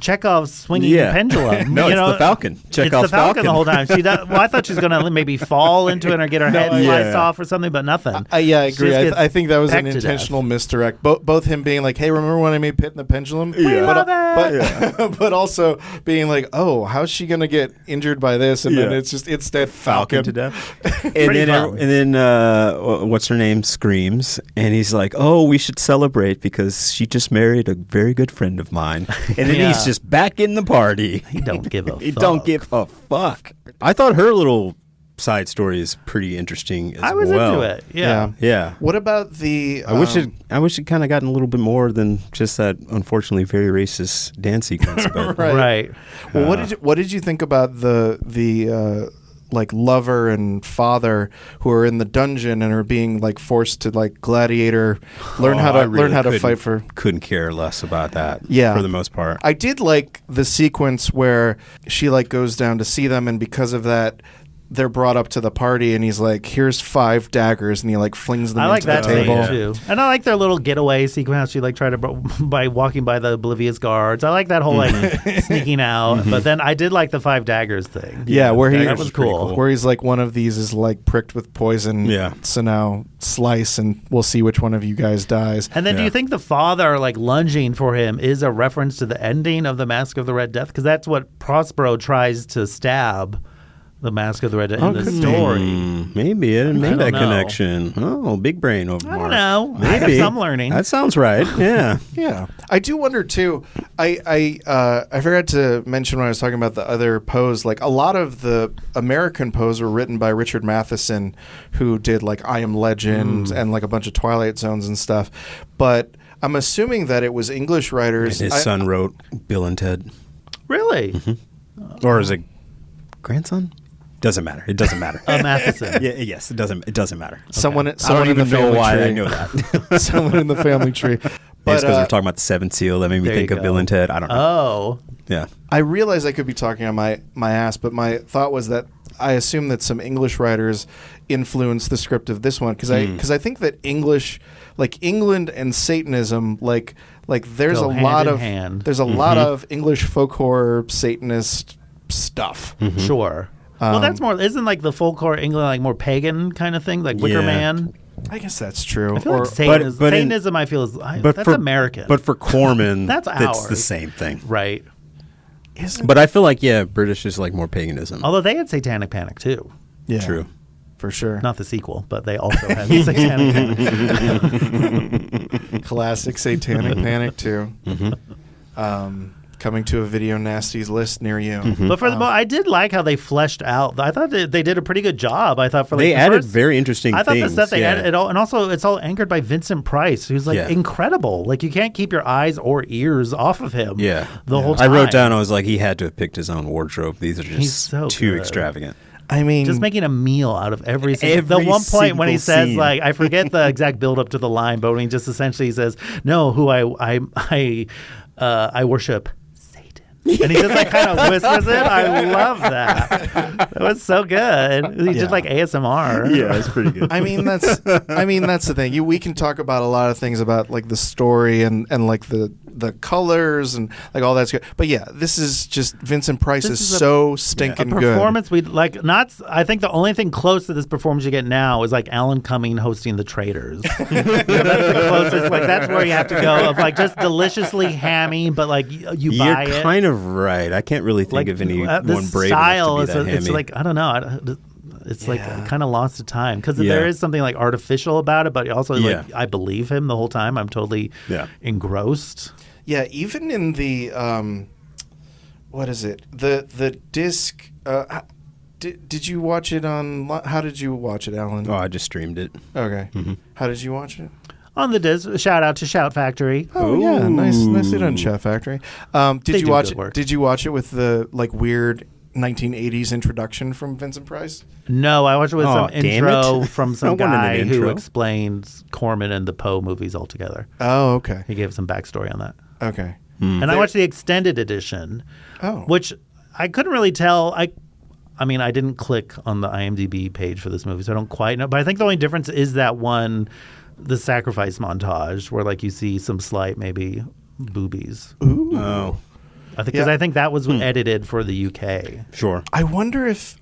Chekhov's swinging pendulum. No, it's the falcon. Chekhov's it's the falcon the whole time. She does, well, I thought she was going to maybe fall into it or get her head sliced off or something, but nothing. I agree. I think that was an intentional misdirect. Both him being hey, remember when I made Pit in the Pendulum? But also being oh, how's she going to get injured by this? And then it's that falcon to death. and then what's her name screams, and he's like, oh, we should celebrate because she just married a very good friend of mine. And then he's just back in the party. He don't give a fuck. He don't give a fuck. I thought her little side story is pretty interesting as well. I was into it. Yeah. What about the? I wish it kind of gotten a little bit more than just that unfortunately very racist dance sequence. But Right. Well, what did you think about the like lover and father who are in the dungeon and are being like forced to like gladiator learn how to fight for. Couldn't care less about that. Yeah, for the most part. I did like the sequence where she like goes down to see them, and because of that, they're brought up to the party, and he's like, "Here's 5 daggers," and he like flings them into the table. I like that too. And I like their little getaway sequence. She like tried to by walking by the oblivious guards. I like that whole like sneaking out. But then I did like the 5 daggers thing. Yeah, where that was cool. Where he's like, one of these is like pricked with poison. Yeah. So now slice, and we'll see which one of you guys dies. And then do you think the father like lunging for him is a reference to the ending of the Masque of the Red Death? Because that's what Prospero tries to stab the Masque of the Red Death in the story. Maybe I didn't make that connection. Oh, big brain over Mark. I don't know. Maybe. I guess I'm learning. That sounds right. Yeah. Yeah. I do wonder too. I forgot to mention when I was talking about the other Poes, like a lot of the American Poes were written by Richard Matheson, who did like I Am Legend and like a bunch of Twilight Zones and stuff. But I'm assuming that it was English writers. And his son wrote Bill and Ted. Really? Mm-hmm. Or is it grandson? Doesn't matter. It doesn't matter. Matheson. Yeah, yes, it doesn't matter. Okay. Someone I don't even know why I know that. Someone in the family tree. But it's because we're talking about the Seventh Seal. That made me think of Bill and Ted. I don't know. Oh. Yeah. I realize I could be talking on my ass, but my thought was that I assume that some English writers influenced the script of this one because I think that English, like England and Satanism, like there's go a lot of hand. there's a lot of English folk horror Satanist stuff. Mm-hmm. Sure. Well, that's more. Isn't like the folk horror England like more pagan kind of thing, like Wicker Man? I guess that's true. I feel like Satanism I feel is that's American. But for Corman, that's the same thing, right? But I feel like British is like more paganism. Although they had Satanic Panic too. Yeah, true, for sure. Not the sequel, but they also had Satanic Panic. Classic Satanic Panic too. Mm-hmm. Coming to a Video Nasties list near you. Mm-hmm. But for I did like how they fleshed out. I thought they did a pretty good job. I thought for like they added very interesting things. I thought the stuff they added, and also it's all anchored by Vincent Price, who's like incredible. Like you can't keep your eyes or ears off of him. Yeah, the whole time. I wrote down. I was like, he had to have picked his own wardrobe. These are just too extravagant. I mean, just making a meal out of every single. The one point when he says, like, I forget the exact build up to the line, but when he just essentially says, "No, who I worship." And he just like kind of whispers it. I love that. That was so good. He did like ASMR. Yeah, it's pretty good. I mean that's the thing. We can talk about a lot of things about like the story and like the colors and like all that's good. But yeah, this is just Vincent Price is so stinking good. Performance we like not. I think the only thing close to this performance you get now is like Alan Cumming hosting The Traitors. That's the closest. Like that's where you have to go of like just deliciously hammy, but like you buy it. You're kind of right. I can't really think of anyone brave enough to be that hammy. It's like I don't know. It's like kind of lost to time because there is something like artificial about it, but also like I believe him the whole time. I'm totally engrossed. Yeah, even in the what is it? The disc. Did you watch it on? How did you watch it, Alan? Oh, I just streamed it. Okay. Mm-hmm. How did you watch it? On the disc. Shout out to Shout Factory. Oh yeah, nicely done, Shout Factory. Did you watch it? Did you watch it with the like weird 1980s introduction from Vincent Price? No, I watched it with some intro from some guy who explains Corman and the Poe movies altogether. Oh, okay. He gave some backstory on that. Okay. And I watched the extended edition, which I couldn't really tell. I mean, I didn't click on the IMDb page for this movie, so I don't quite know. But I think the only difference is that one, the sacrifice montage, where like you see some slight maybe boobies. Ooh. Oh. Because I think that was edited for the UK. Sure. I wonder if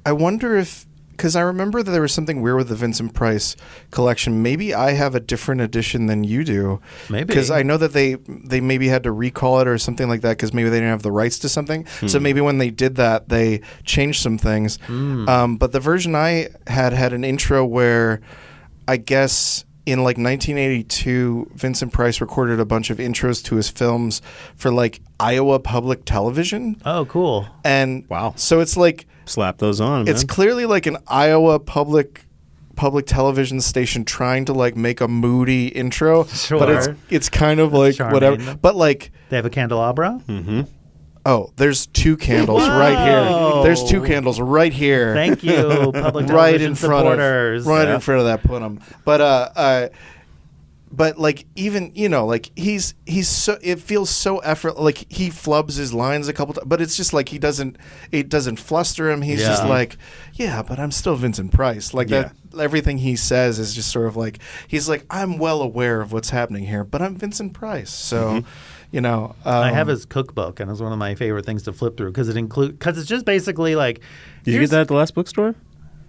because I remember that there was something weird with the Vincent Price collection. Maybe I have a different edition than you do. Maybe. Because I know that they maybe had to recall it or something like that because maybe they didn't have the rights to something. So maybe when they did that, they changed some things. But the version I had an intro where I guess in like 1982, Vincent Price recorded a bunch of intros to his films for like Iowa Public Television. Oh, cool. And wow. So it's like slap those on, man. It's clearly like an Iowa public television station trying to like make a moody intro. Sure. But it's kind of like charming. whatever. But like they have a candelabra? Mm-hmm. Oh, there's 2 candles right here. There's 2 candles right here. Thank you, public television right in front supporters. In front of that Punim. But like even like he's so, it feels so effort, like he flubs his lines a couple times, but it's just like it doesn't fluster him. He's just like, yeah, but I'm still Vincent Price. Like that, everything he says is just sort of like, he's like, I'm well aware of what's happening here, but I'm Vincent Price. So I have his cookbook, and it's one of my favorite things to flip through because it's just basically like. Did you get that at the last bookstore?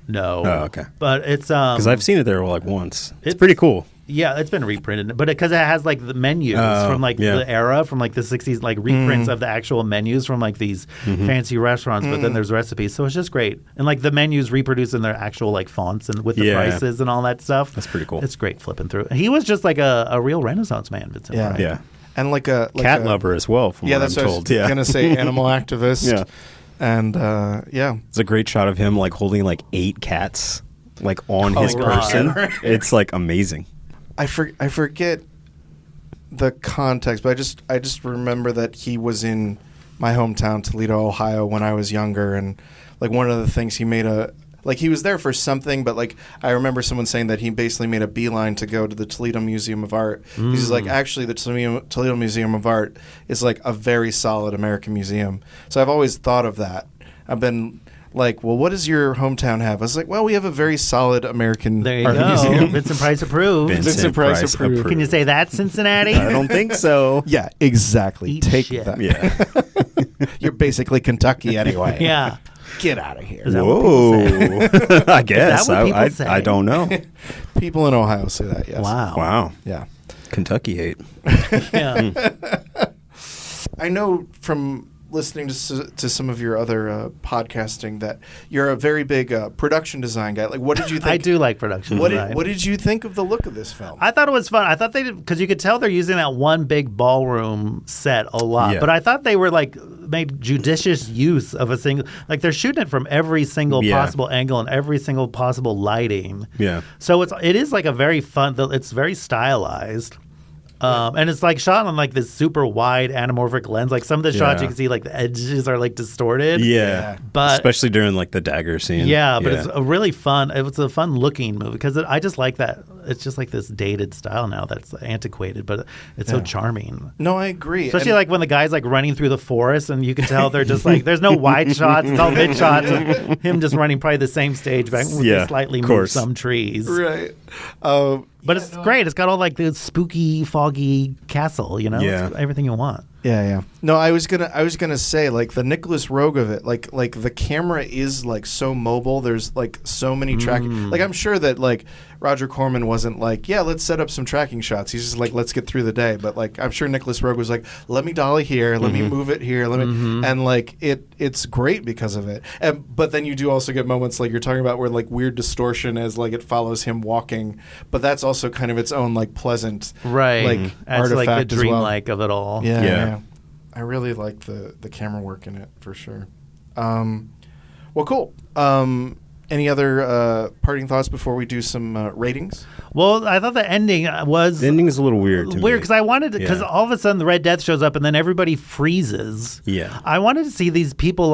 No. Oh, okay. But it's because I've seen it there like once. It's pretty cool. Yeah, it's been reprinted, but because it has like the menus from like the era, from like the 60s, like reprints of the actual menus from like these fancy restaurants, but then there's recipes. So it's just great. And like the menus reproduced in their actual like fonts and with the prices and all that stuff. That's pretty cool. It's great flipping through. He was just like a real Renaissance man, Vincent. Yeah. Right? Yeah. And like a cat lover as well, from what I'm told. I was going to say animal activist. Yeah. And it's a great shot of him like holding like 8 cats like on his person. It's like amazing. I forget the context, but I just remember that he was in my hometown, Toledo, Ohio, when I was younger, and like one of the things he made he was there for something, but like I remember someone saying that he basically made a beeline to go to the Toledo Museum of Art. He's like, actually, the Toledo Museum of Art is like a very solid American museum. So I've always thought of that. I've been like, well, what does your hometown have? I was like, well, we have a very solid American there you art go. museum. Vincent Price approved. Vincent Price approved. Can you say that, Cincinnati? I don't think so. Yeah, exactly. Eat Take shit. that. Yeah. You're basically Kentucky anyway. Yeah. Get out of here. Is that what people say? I guess. Is that what people say? I don't know. People in Ohio say that, yes. Wow. Yeah. Kentucky hate. Yeah. I know from listening to some of your other podcasting that you're a very big production design guy. Like, what did you think? I do like production design. What did you think of the look of this film? I thought it was fun. I thought they did, because you could tell they're using that one big ballroom set a lot. Yeah. But I thought they were like made judicious use of a single, like they're shooting it from every single possible angle and every single possible lighting. Yeah. So it is like a very fun. It's very stylized. And it's like shot on like this super wide anamorphic lens. Like some of the shots you can see like the edges are like distorted. Yeah. But especially during like the dagger scene. Yeah, but it's a really fun. It was a fun looking movie because I just like that. It's just like this dated style now that's antiquated, but it's so charming. No, I agree. Especially like when the guy's like running through the forest and you can tell they're just like there's no wide shots. It's all mid shots of him just running probably the same stage back with slightly moved some trees. Right. But it's great. It's got all like the spooky, foggy castle. You know, it's everything you want. Yeah. No, I was gonna say like the Nicholas Rogue of it, like the camera is like so mobile. There's like so many tracking. Like I'm sure that like Roger Corman wasn't like, yeah, let's set up some tracking shots. He's just like, let's get through the day. But like I'm sure Nicholas Rogue was like, let me dolly here, let me move it here, and like it's great because of it. But then you do also get moments like you're talking about where like weird distortion as like it follows him walking. But that's also kind of its own like pleasant like Adds artifact like the as well. dreamlike of it all. Yeah. I really like the camera work in it for sure. Well, cool. Any other parting thoughts before we do some ratings? Well, I thought the ending was... The ending is a little weird to me. Weird, because I wanted to... Because all of a sudden the Red Death shows up and then everybody freezes. Yeah. I wanted to see these people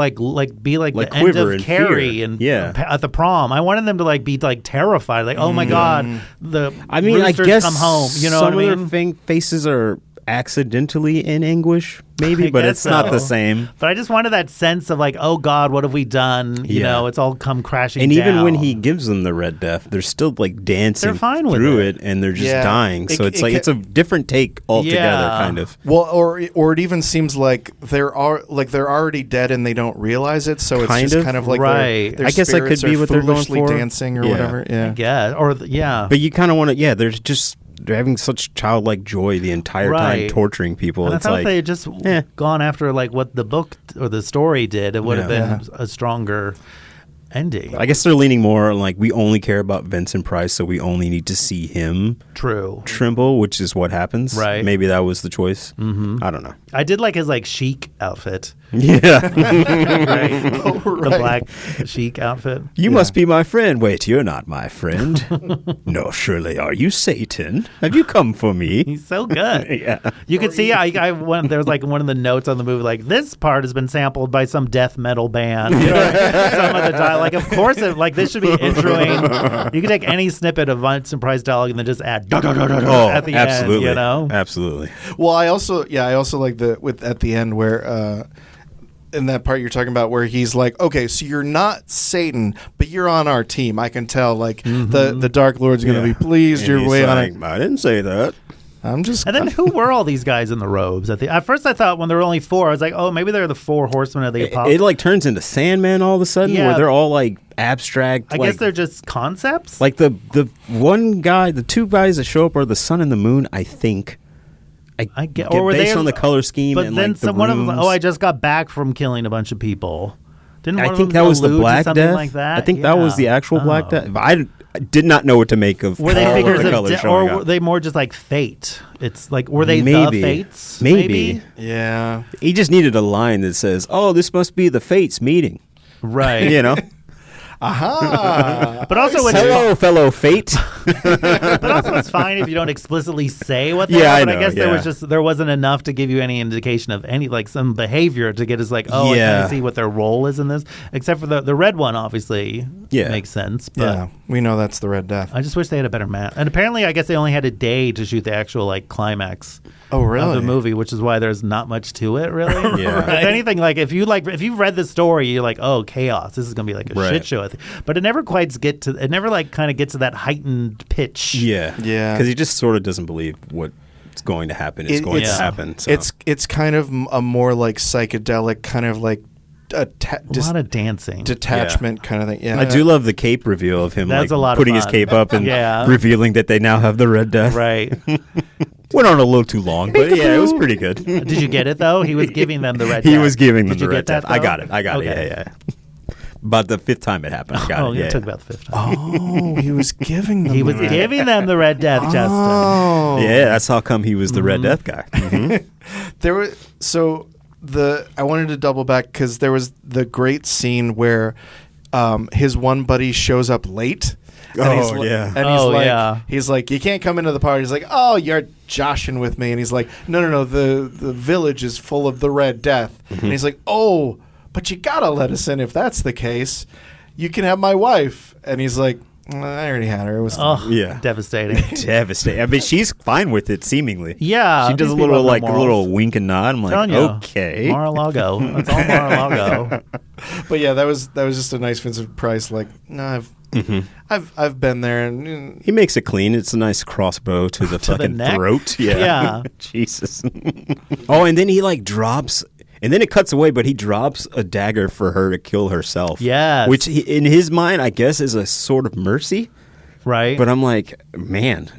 be like the end quiver of in Carrie fear. and Yeah. at the prom. I wanted them to like be like terrified. Like, oh my God, the I mean, I roosters guess come home. You know some what I of mean? their accidentally are accidentally in anguish, maybe, but it's not the same. But I just wanted that sense of like, oh God, what have we done? You know, it's all come crashing down. And even when he gives them the Red Death, they're still like dancing They're fine with through it, and they're just dying. So it's like it's a different take altogether, kind of. Well, or it even seems like they're already dead and they don't realize it. So it's kind of like their I guess that could be what they're going for, dancing or whatever. Yeah, I guess. But you kind of want to. Yeah, there's just. They're having such childlike joy the entire time torturing people. And it's I thought like they had just gone after like what the book or the story did. It would have been a stronger ending. I guess they're leaning more on like we only care about Vincent Price, so we only need to see him tremble, which is what happens. Right. Maybe that was the choice. I don't know. I did like his like chic outfit. Yeah. Right. Oh, right. The black chic outfit. You must be my friend. Wait, you're not my friend. No, surely are you Satan? Have you come for me? He's so good. Yeah. You could see there was like one of the notes on the movie, like this part has been sampled by some death metal band. You know, some of the dialogue. Like, of course, this should be introing. You can take any snippet of Vincent Price dialogue and then just add at the absolutely. end. You know, absolutely. Well, I also like at the end where. In that part you're talking about where he's like, okay, so you're not Satan, but you're on our team. I can tell, like, the Dark Lord's going to be pleased. And you're way on it. I didn't say that. And then who were all these guys in the robes? At first I thought when there were only 4, I was like, oh, maybe they're the 4 horsemen of the apocalypse. It like turns into Sandman all of a sudden, where they're all like abstract. I guess they're just concepts. Like the one guy, the 2 guys that show up are the sun and the moon, I think. I get, or were based on the color scheme, but and then like one of them, I just got back from killing a bunch of people. Didn't one I of think them that was the allude to Black something Death. like that? I think that was the actual Black Death. But I did not know what to make of. Were they all figures the of colors showing or up. were they more just like fate? It's like, were they Maybe. the fates? Maybe. Yeah. He just needed a line that says, "Oh, this must be the fates meeting." Right. You know. Aha! But also, Hello, fellow fate. but also, it's fine if you don't explicitly say what they are. But I guess there wasn't enough to give you any indication of any like some behavior to get us like, I kind of see what their role is in this. Except for the red one, obviously, makes sense. But we know that's the Red Death. I just wish they had a better map. And apparently, I guess they only had a day to shoot the actual like climax. Oh, really? Of the movie, which is why there's not much to it, really. Yeah. If anything, like if you've read the story, you're like, oh, chaos. This is gonna be like a shit show. But it never quite gets to. It never like kind of gets to that heightened pitch. Yeah. Because he just sort of doesn't believe what's going to happen is going to happen. So. It's kind of a more like psychedelic kind of like a lot of dancing, detachment kind of thing. Yeah, I do love the cape reveal of him. That's like a lot putting of his cape up and revealing that they now have the Red Death. Right. Went on a little too long, but it was pretty good. Did you get it though? He was giving them the Red Death. He was giving them the Red Death. Death. I got it. Okay. Yeah. About the 5th time it happened. I got it. It took about the 5th time. Oh, he was giving them. He was giving them the Red Death, Justin. Yeah, that's how come he was the Red Death guy. I wanted to double back because there was the great scene where his one buddy shows up late. He's like, you can't come into the party. He's like, oh, you're joshing with me. And he's like, no, the village is full of the Red Death. And he's like, oh, but you gotta let us in if that's the case. You can have my wife. And he's like, I already had her. It was devastating. Devastating. I mean, she's fine with it, seemingly. Yeah. She does a little wink and nod. I'm like, okay. Mar-a-Lago. That's all Mar-a-Lago. But yeah, that was just a nice Vincent Price. Like, no, I've been there, and he makes it clean. It's a nice crossbow to the fucking throat. Yeah. Jesus. Oh, and then he like drops. And then it cuts away, but he drops a dagger for her to kill herself. Yes. Which, in his mind, I guess, is a sort of mercy. Right. But I'm like, man.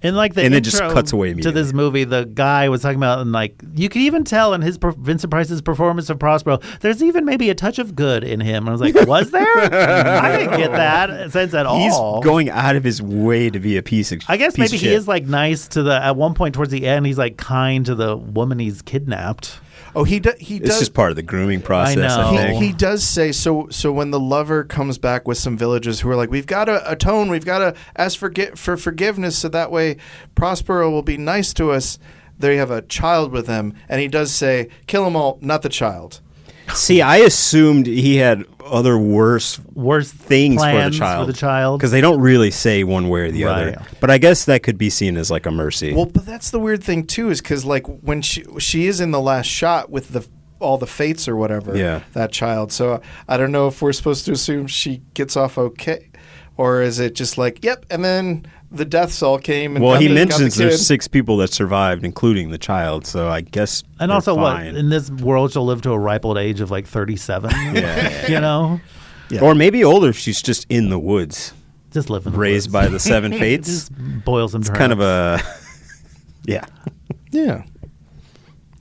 And like and then just cuts away immediately. To this movie, the guy was talking about, and like you can even tell in his Vincent Price's performance of Prospero, there's even maybe a touch of good in him. And I was like, was there? I didn't get that sense at all. He's going out of his way to be a piece of I guess maybe he shit. is like nice to at one point towards the end, he's like kind to the woman he's kidnapped. Oh, he does. It's just part of the grooming process. I know. I think. He does say so. So when the lover comes back with some villagers who are like, "We've got to atone. We've got to ask for forgiveness, so that way Prospero will be nice to us." They have a child with them, and he does say, "Kill them all, not the child." See, I assumed he had other worse things for the child because they don't really say one way or the other. But I guess that could be seen as like a mercy. Well, but that's the weird thing too, is because like when she is in the last shot with all the fates or whatever, that child. So I don't know if we're supposed to assume she gets off okay, or is it just like, yep, and then the deaths all came. And he mentions there's 6 people that survived, including the child. So I guess and also fine. What in this world she'll live to a ripe old age of like 37. You know, or maybe older if she's just in the woods, just living raised by the 7 fates. Just boil some. It's kind of a yeah.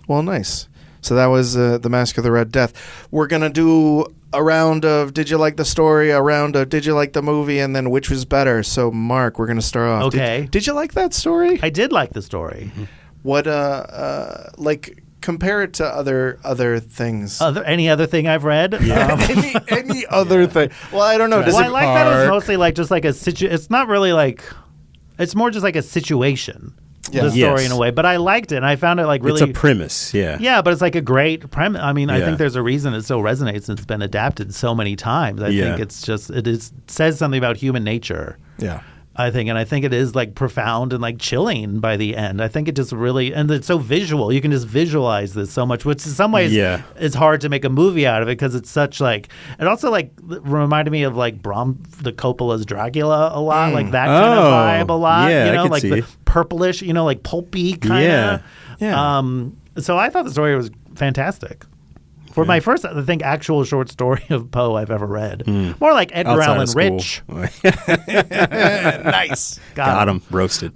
Well, nice. So that was the Masque of the Red Death. We're gonna do a round of did you like the story, a round of did you like the movie, and then which was better. So, Mark, we're going to start off. Okay. Did you like that story? I did like the story. What, like, compare it to other things. Any other thing I've read? Any other thing. Well, I don't know. Does Well, it I like that it was mostly like just like a it's not really like, it's more just like a situation. Yeah. The story in a way, but I liked it and I found it like really. It's a premise, yeah. Yeah, but it's like a great premise. I mean, I Yeah. think there's a reason it still resonates and it's been adapted so many times. I think it's just it says something about human nature. Yeah. I think it is like profound and like chilling by the end. I think it just really, and it's so visual. You can just visualize this so much, which in some ways is hard to make a movie out of it because it's such like, it also like reminded me of like the Coppola's Dracula a lot, like that kind of vibe a lot. Yeah, you know, I could like see. the purplish, you know, like pulpy kind of. Yeah. So I thought the story was fantastic. For my first, I think, actual short story of Poe I've ever read. More like Edgar Outside Allan of school. Rich. Nice. Got him. Him roasted.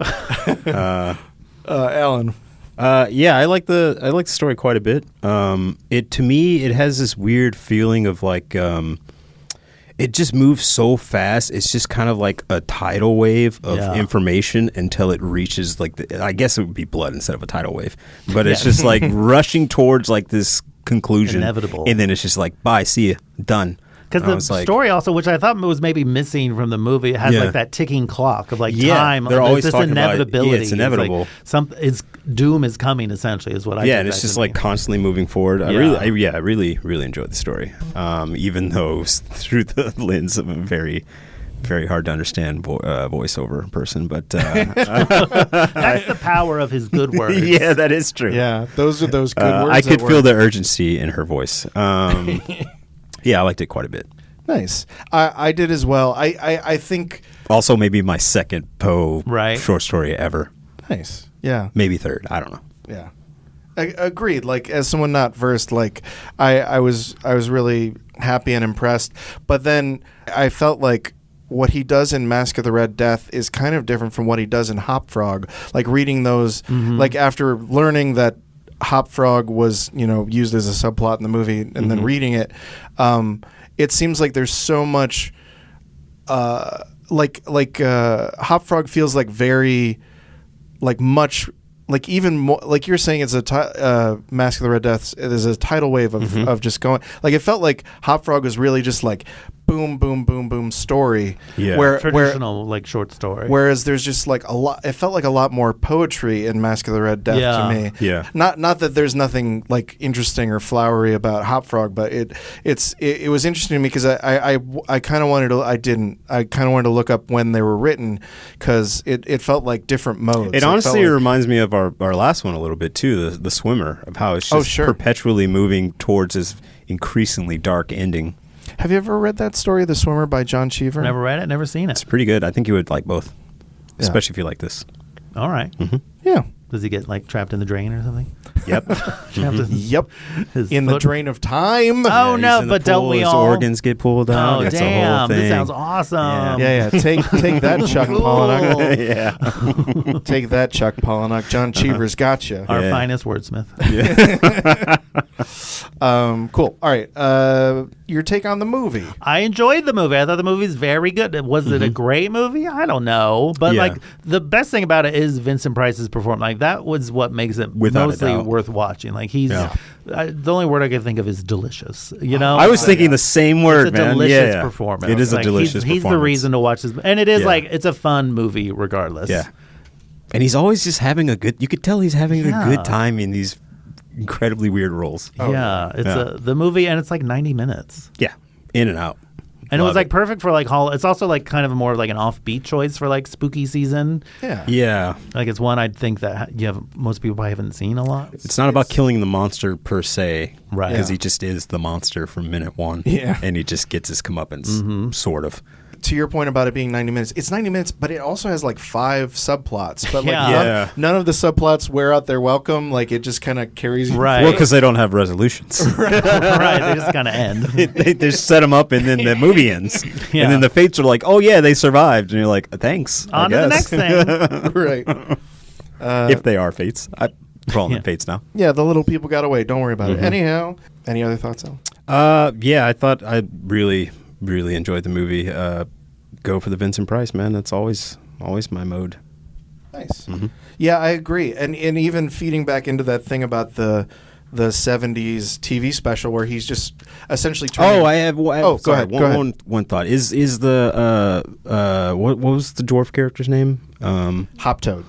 Alan. Yeah, I like the story quite a bit. To me it has this weird feeling of like it just moves so fast. It's just kind of like a tidal wave of information until it reaches like I guess it would be blood instead of a tidal wave. But it's just like rushing towards like this conclusion. Inevitable. And then it's just like, bye, see ya, done. Because the story also, which I thought was maybe missing from the movie, it has like that ticking clock of like time. They're always this talking inevitability. about it's inevitable. It's doom is coming. Essentially, is what I. Yeah, and it's just like constantly moving forward. I really enjoyed the story, even though it was through the lens of a very, very hard to understand voiceover person. But that's the power of his good words. Yeah, that is true. Yeah, those are those good words. I could feel the urgency in her voice. Yeah, I liked it quite a bit. Nice. I did as well. I think Also, maybe my second Poe Right. short story ever. nice. Yeah. Maybe third. I don't know. Yeah. Agreed. Like as someone not versed, like I was really happy and impressed. But then I felt like what he does in Masque of the Red Death is kind of different from what he does in Hop Frog. Like reading those, like after learning that Hop Frog was, used as a subplot in the movie, and then reading it, it seems like there's so much, Hop Frog feels like very, like much, like even more, like you're saying, it's a Masque of the Red Death. There's a tidal wave of just going. Like it felt like Hop Frog was really just like boom, boom, boom, boom story. Yeah. Traditional like short story. Whereas there's just like a lot. It felt like a lot more poetry in Masque of the Red Death to me. Yeah. Not that there's nothing like interesting or flowery about Hop Frog, but it was interesting to me because I kind of wanted to. I kind of wanted to look up when they were written because it felt like different modes. It honestly reminds me of our last one a little bit too, the swimmer, of how it's just perpetually moving towards this increasingly dark ending. Have you ever read that story, The Swimmer by John Cheever? Never read it, never seen it. It's pretty good. I think you would like both, especially if you like this. All right. Yeah. Does he get like trapped in the drain or something? Yep. Yep. In the drain of time. Oh Yeah, no, he's in the but don't pool, we his all? organs get pulled out. Oh It's a whole damn! This thing. sounds awesome. Yeah. Take that, Chuck Palahniuk. Yeah. Take that, Chuck Palahniuk. John Cheever's got you. Our Yeah. finest wordsmith. Cool. All right. Your take on the movie? I enjoyed the movie. I thought the movie's very good. Was it a great movie? I don't know, but Yeah. like the best thing about it is Vincent Price's performance. Like that was what makes it Without a mostly doubt. worth watching. Like he's the only word I can think of is delicious. You know, I was thinking the same word, it's a man. delicious Yeah. performance. It is a Like, delicious performance. He's the reason to watch this, and it is Yeah. like it's a fun movie regardless. Yeah. And he's always just having a good. You could tell he's having a good time in these incredibly weird roles. Yeah, it's the movie, and it's like 90 minutes. Yeah, in and out. And it was Love like perfect for like It's also like kind of more like an offbeat choice for like spooky season. Yeah. Yeah. Like it's one I'd think that most people probably haven't seen a lot. It's not about killing the monster per se, Right. Because he just is the monster from minute one. Yeah. And he just gets his comeuppance, sort of. To your point about it being 90 minutes, it's 90 minutes, but it also has like 5 subplots. But like Yeah. none of the subplots wear out their welcome. Like it just kind of carries you. Right. Well, because they don't have resolutions. Right, they just kind of end. they just set them up, and then the movie ends. Yeah. And then the fates are like, "Oh yeah, they survived," and you're like, "Thanks." On to the next thing. Right. If they are fates, I call them fates now. Yeah, the little people got away. Don't worry about it. Anyhow, any other thoughts, Al? Yeah, I thought I really enjoyed the movie. Go for the Vincent Price, man. That's always my mode. Nice. Mm-hmm. Yeah, I agree. And even feeding back into that thing about the 70s TV special where he's just essentially turning... Go ahead. One thought. Is the what was the dwarf character's name? Hoptoad.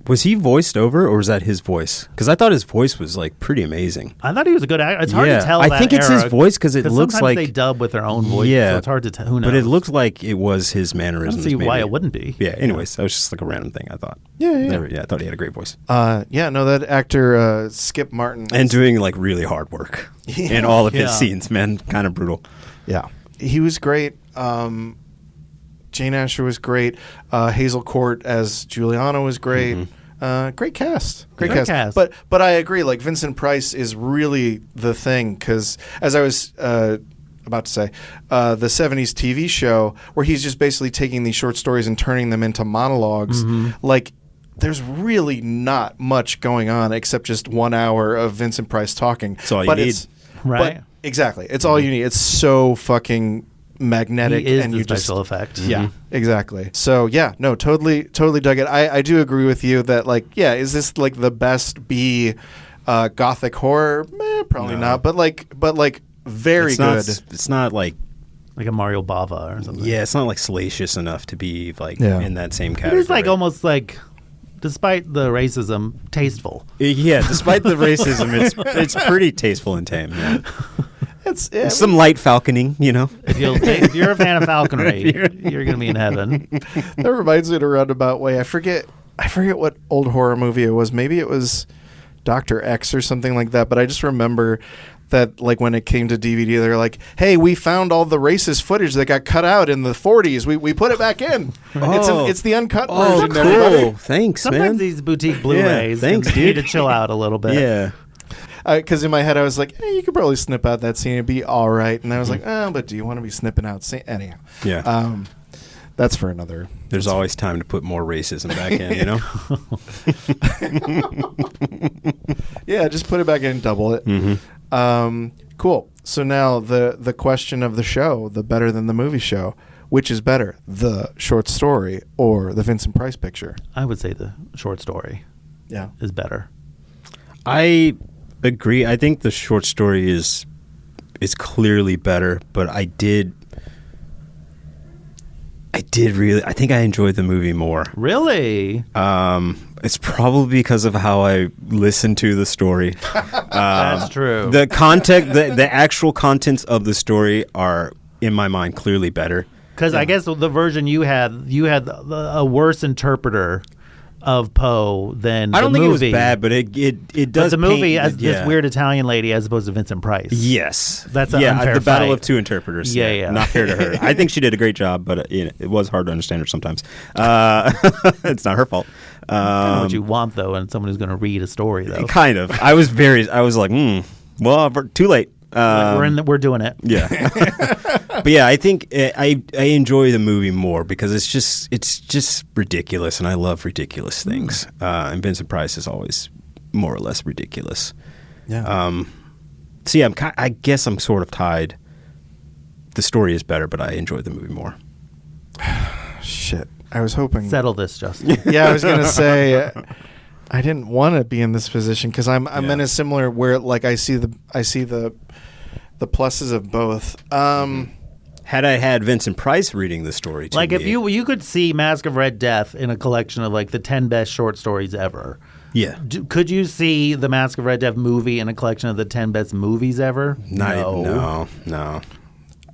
Was he voiced over, or was that his voice? Because I thought his voice was like pretty amazing. I thought he was a good actor. It's hard to tell. I think it's his voice because it looks like they dub with their own voice. Yeah, so it's hard to tell. Who knows? But it looked like it was his mannerisms. I don't see why it wouldn't be. Yeah. Anyways, that was just like a random thing. I thought. Yeah. I thought he had a great voice. That actor Skip Martin and doing like really hard work in all of his scenes. Man, kind of brutal. Yeah, he was great. Jane Asher was great. Hazel Court as Juliana was great. Mm-hmm. Great cast. Great cast. But I agree, like Vincent Price is really the thing because as I was about to say, the 70s TV show where he's just basically taking these short stories and turning them into monologues, like there's really not much going on except just 1 hour of Vincent Price talking. That's all you need. Right. But exactly. It's all you need. It's so fucking magnetic. He is and the you special effect. Yeah, exactly. So yeah, no, totally dug it. I do agree with you that like, yeah, is this like the best B gothic horror? Probably not, but very good. It's not like a Mario Bava or something. Yeah, it's not like salacious enough to be like in that same category. It is like almost like, despite the racism, tasteful. Yeah, despite the racism, it's pretty tasteful and tame. Yeah. It's some light falconing, you know. If you're a fan of falconry, you're going to be in heaven. That reminds me in a roundabout way. I forget what old horror movie it was. Maybe it was Dr. X or something like that. But I just remember that, like, when it came to DVD, they're like, "Hey, we found all the racist footage that got cut out in the 40s. We put it back in. It's the uncut version." Cool. Everybody. Thanks, Sometimes man. These boutique Blu-rays, thanks, need to chill out a little bit. Yeah. Because in my head I was like, you could probably snip out that scene, it'd be all right. And I was like, but do you want to be snipping out anyhow? Yeah. That's for another. There's always time to put more racism back in, you know. Yeah, just put it back in and double it. Mm-hmm. Cool. So now the question of the show, the better than the movie show, which is better, the short story or the Vincent Price picture? I would say the short story. Is better. I agree. I think the short story is clearly better, but I think I enjoyed the movie more. Really? It's probably because of how I listened to the story. That's true. The content, the actual contents of the story are, in my mind, clearly better. Because I guess the version you had a worse interpreter of Poe than the movie. I don't think it was bad, but it does. But the movie as this weird Italian lady as opposed to Vincent Price. Yes, that's an unfair the battle fight. of two interpreters. Yeah. Not fair to her. I think she did a great job, but it was hard to understand her sometimes. It's not her fault. Kind of what you want though, and someone who's going to read a story though. Kind of. I was like, well, too late. We're doing it. Yeah. But yeah, I think I enjoy the movie more because it's just ridiculous, and I love ridiculous things. And Vincent Price is always more or less ridiculous. Yeah. So yeah, I guess I'm sort of tied. The story is better, but I enjoy the movie more. Shit, I was hoping. Settle this, Justin. Yeah, I was gonna say. I didn't want to be in this position because I'm in a similar where like I see the pluses of both. Had I had Vincent Price reading the story to like me, if you could see Masque of Red Death in a collection of like the 10 best short stories ever. Yeah. Could you see the Masque of Red Death movie in a collection of the 10 best movies ever? No.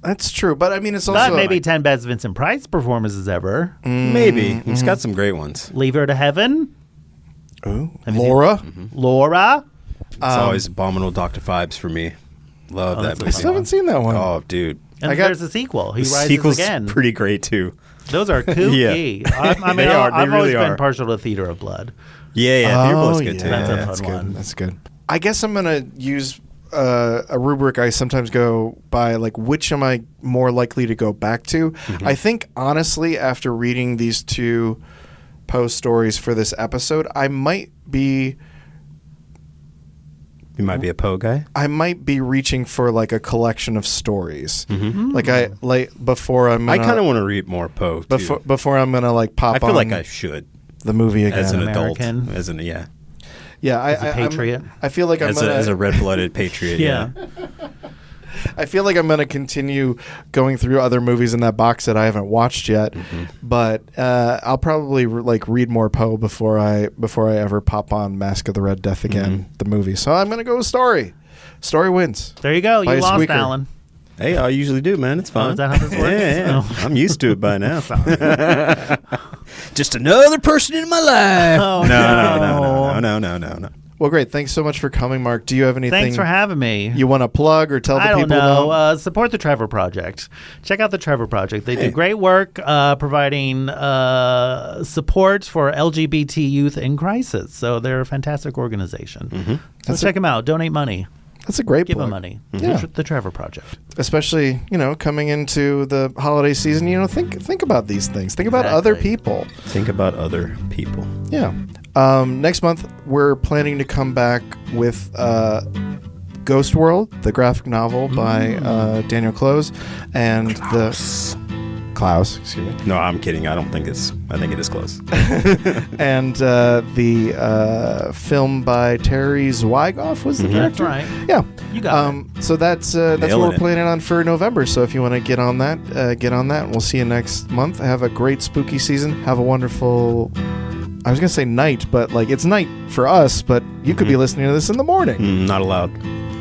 That's true, but I mean it's also but maybe 10 best Vincent Price performances ever. Maybe. He's got some great ones. Leave Her to Heaven. Ooh, Laura. Laura. It's always Abominable Dr. Vibes for me. Love that movie. I still haven't seen that one. Oh, dude. And there's a sequel. He rises sequel's again. Pretty great too. Those are kooky. I mean, I've always been partial to Theater of Blood. Yeah. Theater of Blood's good too. That's a fun one. That's good. I guess I'm gonna use a rubric I sometimes go by, like which am I more likely to go back to? Mm-hmm. I think honestly, after reading these two Poe stories for this episode, I might be You might be a Poe guy. I might be reaching for like a collection of stories. Mm-hmm. Before I'm gonna, I kind of want to read more Poe too. Before I'm gonna like pop I feel on like I should the movie again. as an American. adult. Yeah, As a patriot. I feel like As a red-blooded patriot. Yeah. I feel like I'm going to continue going through other movies in that box that I haven't watched yet, but I'll probably read more Poe before I ever pop on Masque of the Red Death again, the movie. So I'm going to go with Story. Story wins. There you go. By You a lost, squeaker. Alan. Hey, I usually do, man. It's fine. Is that how this works? Yeah. Oh. I'm used to it by now. Just another person in my life. Oh, No. Well, great. Thanks so much for coming, Mark. Do you have anything Thanks for having me. you want to plug or tell the I people don't know. about? Support the Trevor Project. Check out the Trevor Project. They do great work providing support for LGBT youth in crisis. So they're a fantastic organization. So check them out. Donate money. That's a great Give plug. them money. Yeah. The Trevor Project. Especially, coming into the holiday season, think about these things. Think about other people. Think about other people. Yeah. Next month, we're planning to come back with Ghost World, the graphic novel by Daniel Close, and Klaus, excuse me. No, I'm kidding. I think it is close. And the film by Terry Zwigoff was the director. That's right. Yeah. You got it. So that's what Nailing we're it. planning on for November. So if you want to get on that, get on that. We'll see you next month. Have a great spooky season. Have a wonderful... I was going to say night, but it's night for us, but you could be listening to this in the morning. Not allowed.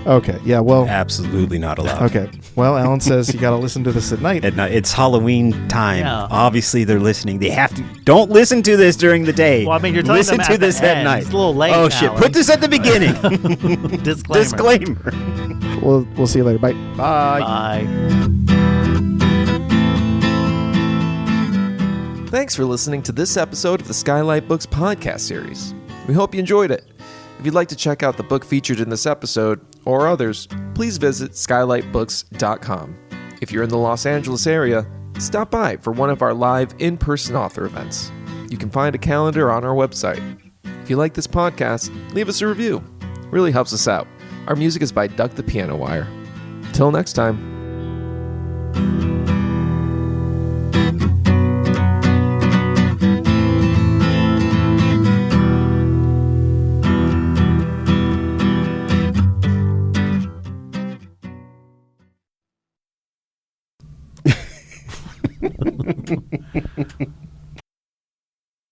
Okay. Yeah, well... Absolutely not allowed. Okay. Well, Alan says you got to listen to this at night. At night. It's Halloween time. Yeah. Obviously, they're listening. They have to. Don't listen to this during the day. Well, I mean, you're telling listen them to at the this at end. night. It's a little late, Oh shit! Alan. Put this at the beginning. Disclaimer. Disclaimer. We'll see you later. Bye. Bye. Bye. Thanks for listening to this episode of the Skylight Books podcast series. We hope you enjoyed it. If you'd like to check out the book featured in this episode, or others, please visit skylightbooks.com. If you're in the Los Angeles area, stop by for one of our live in-person author events. You can find a calendar on our website. If you like this podcast, leave us a review. It really helps us out. Our music is by Duck the Piano Wire. Till next time.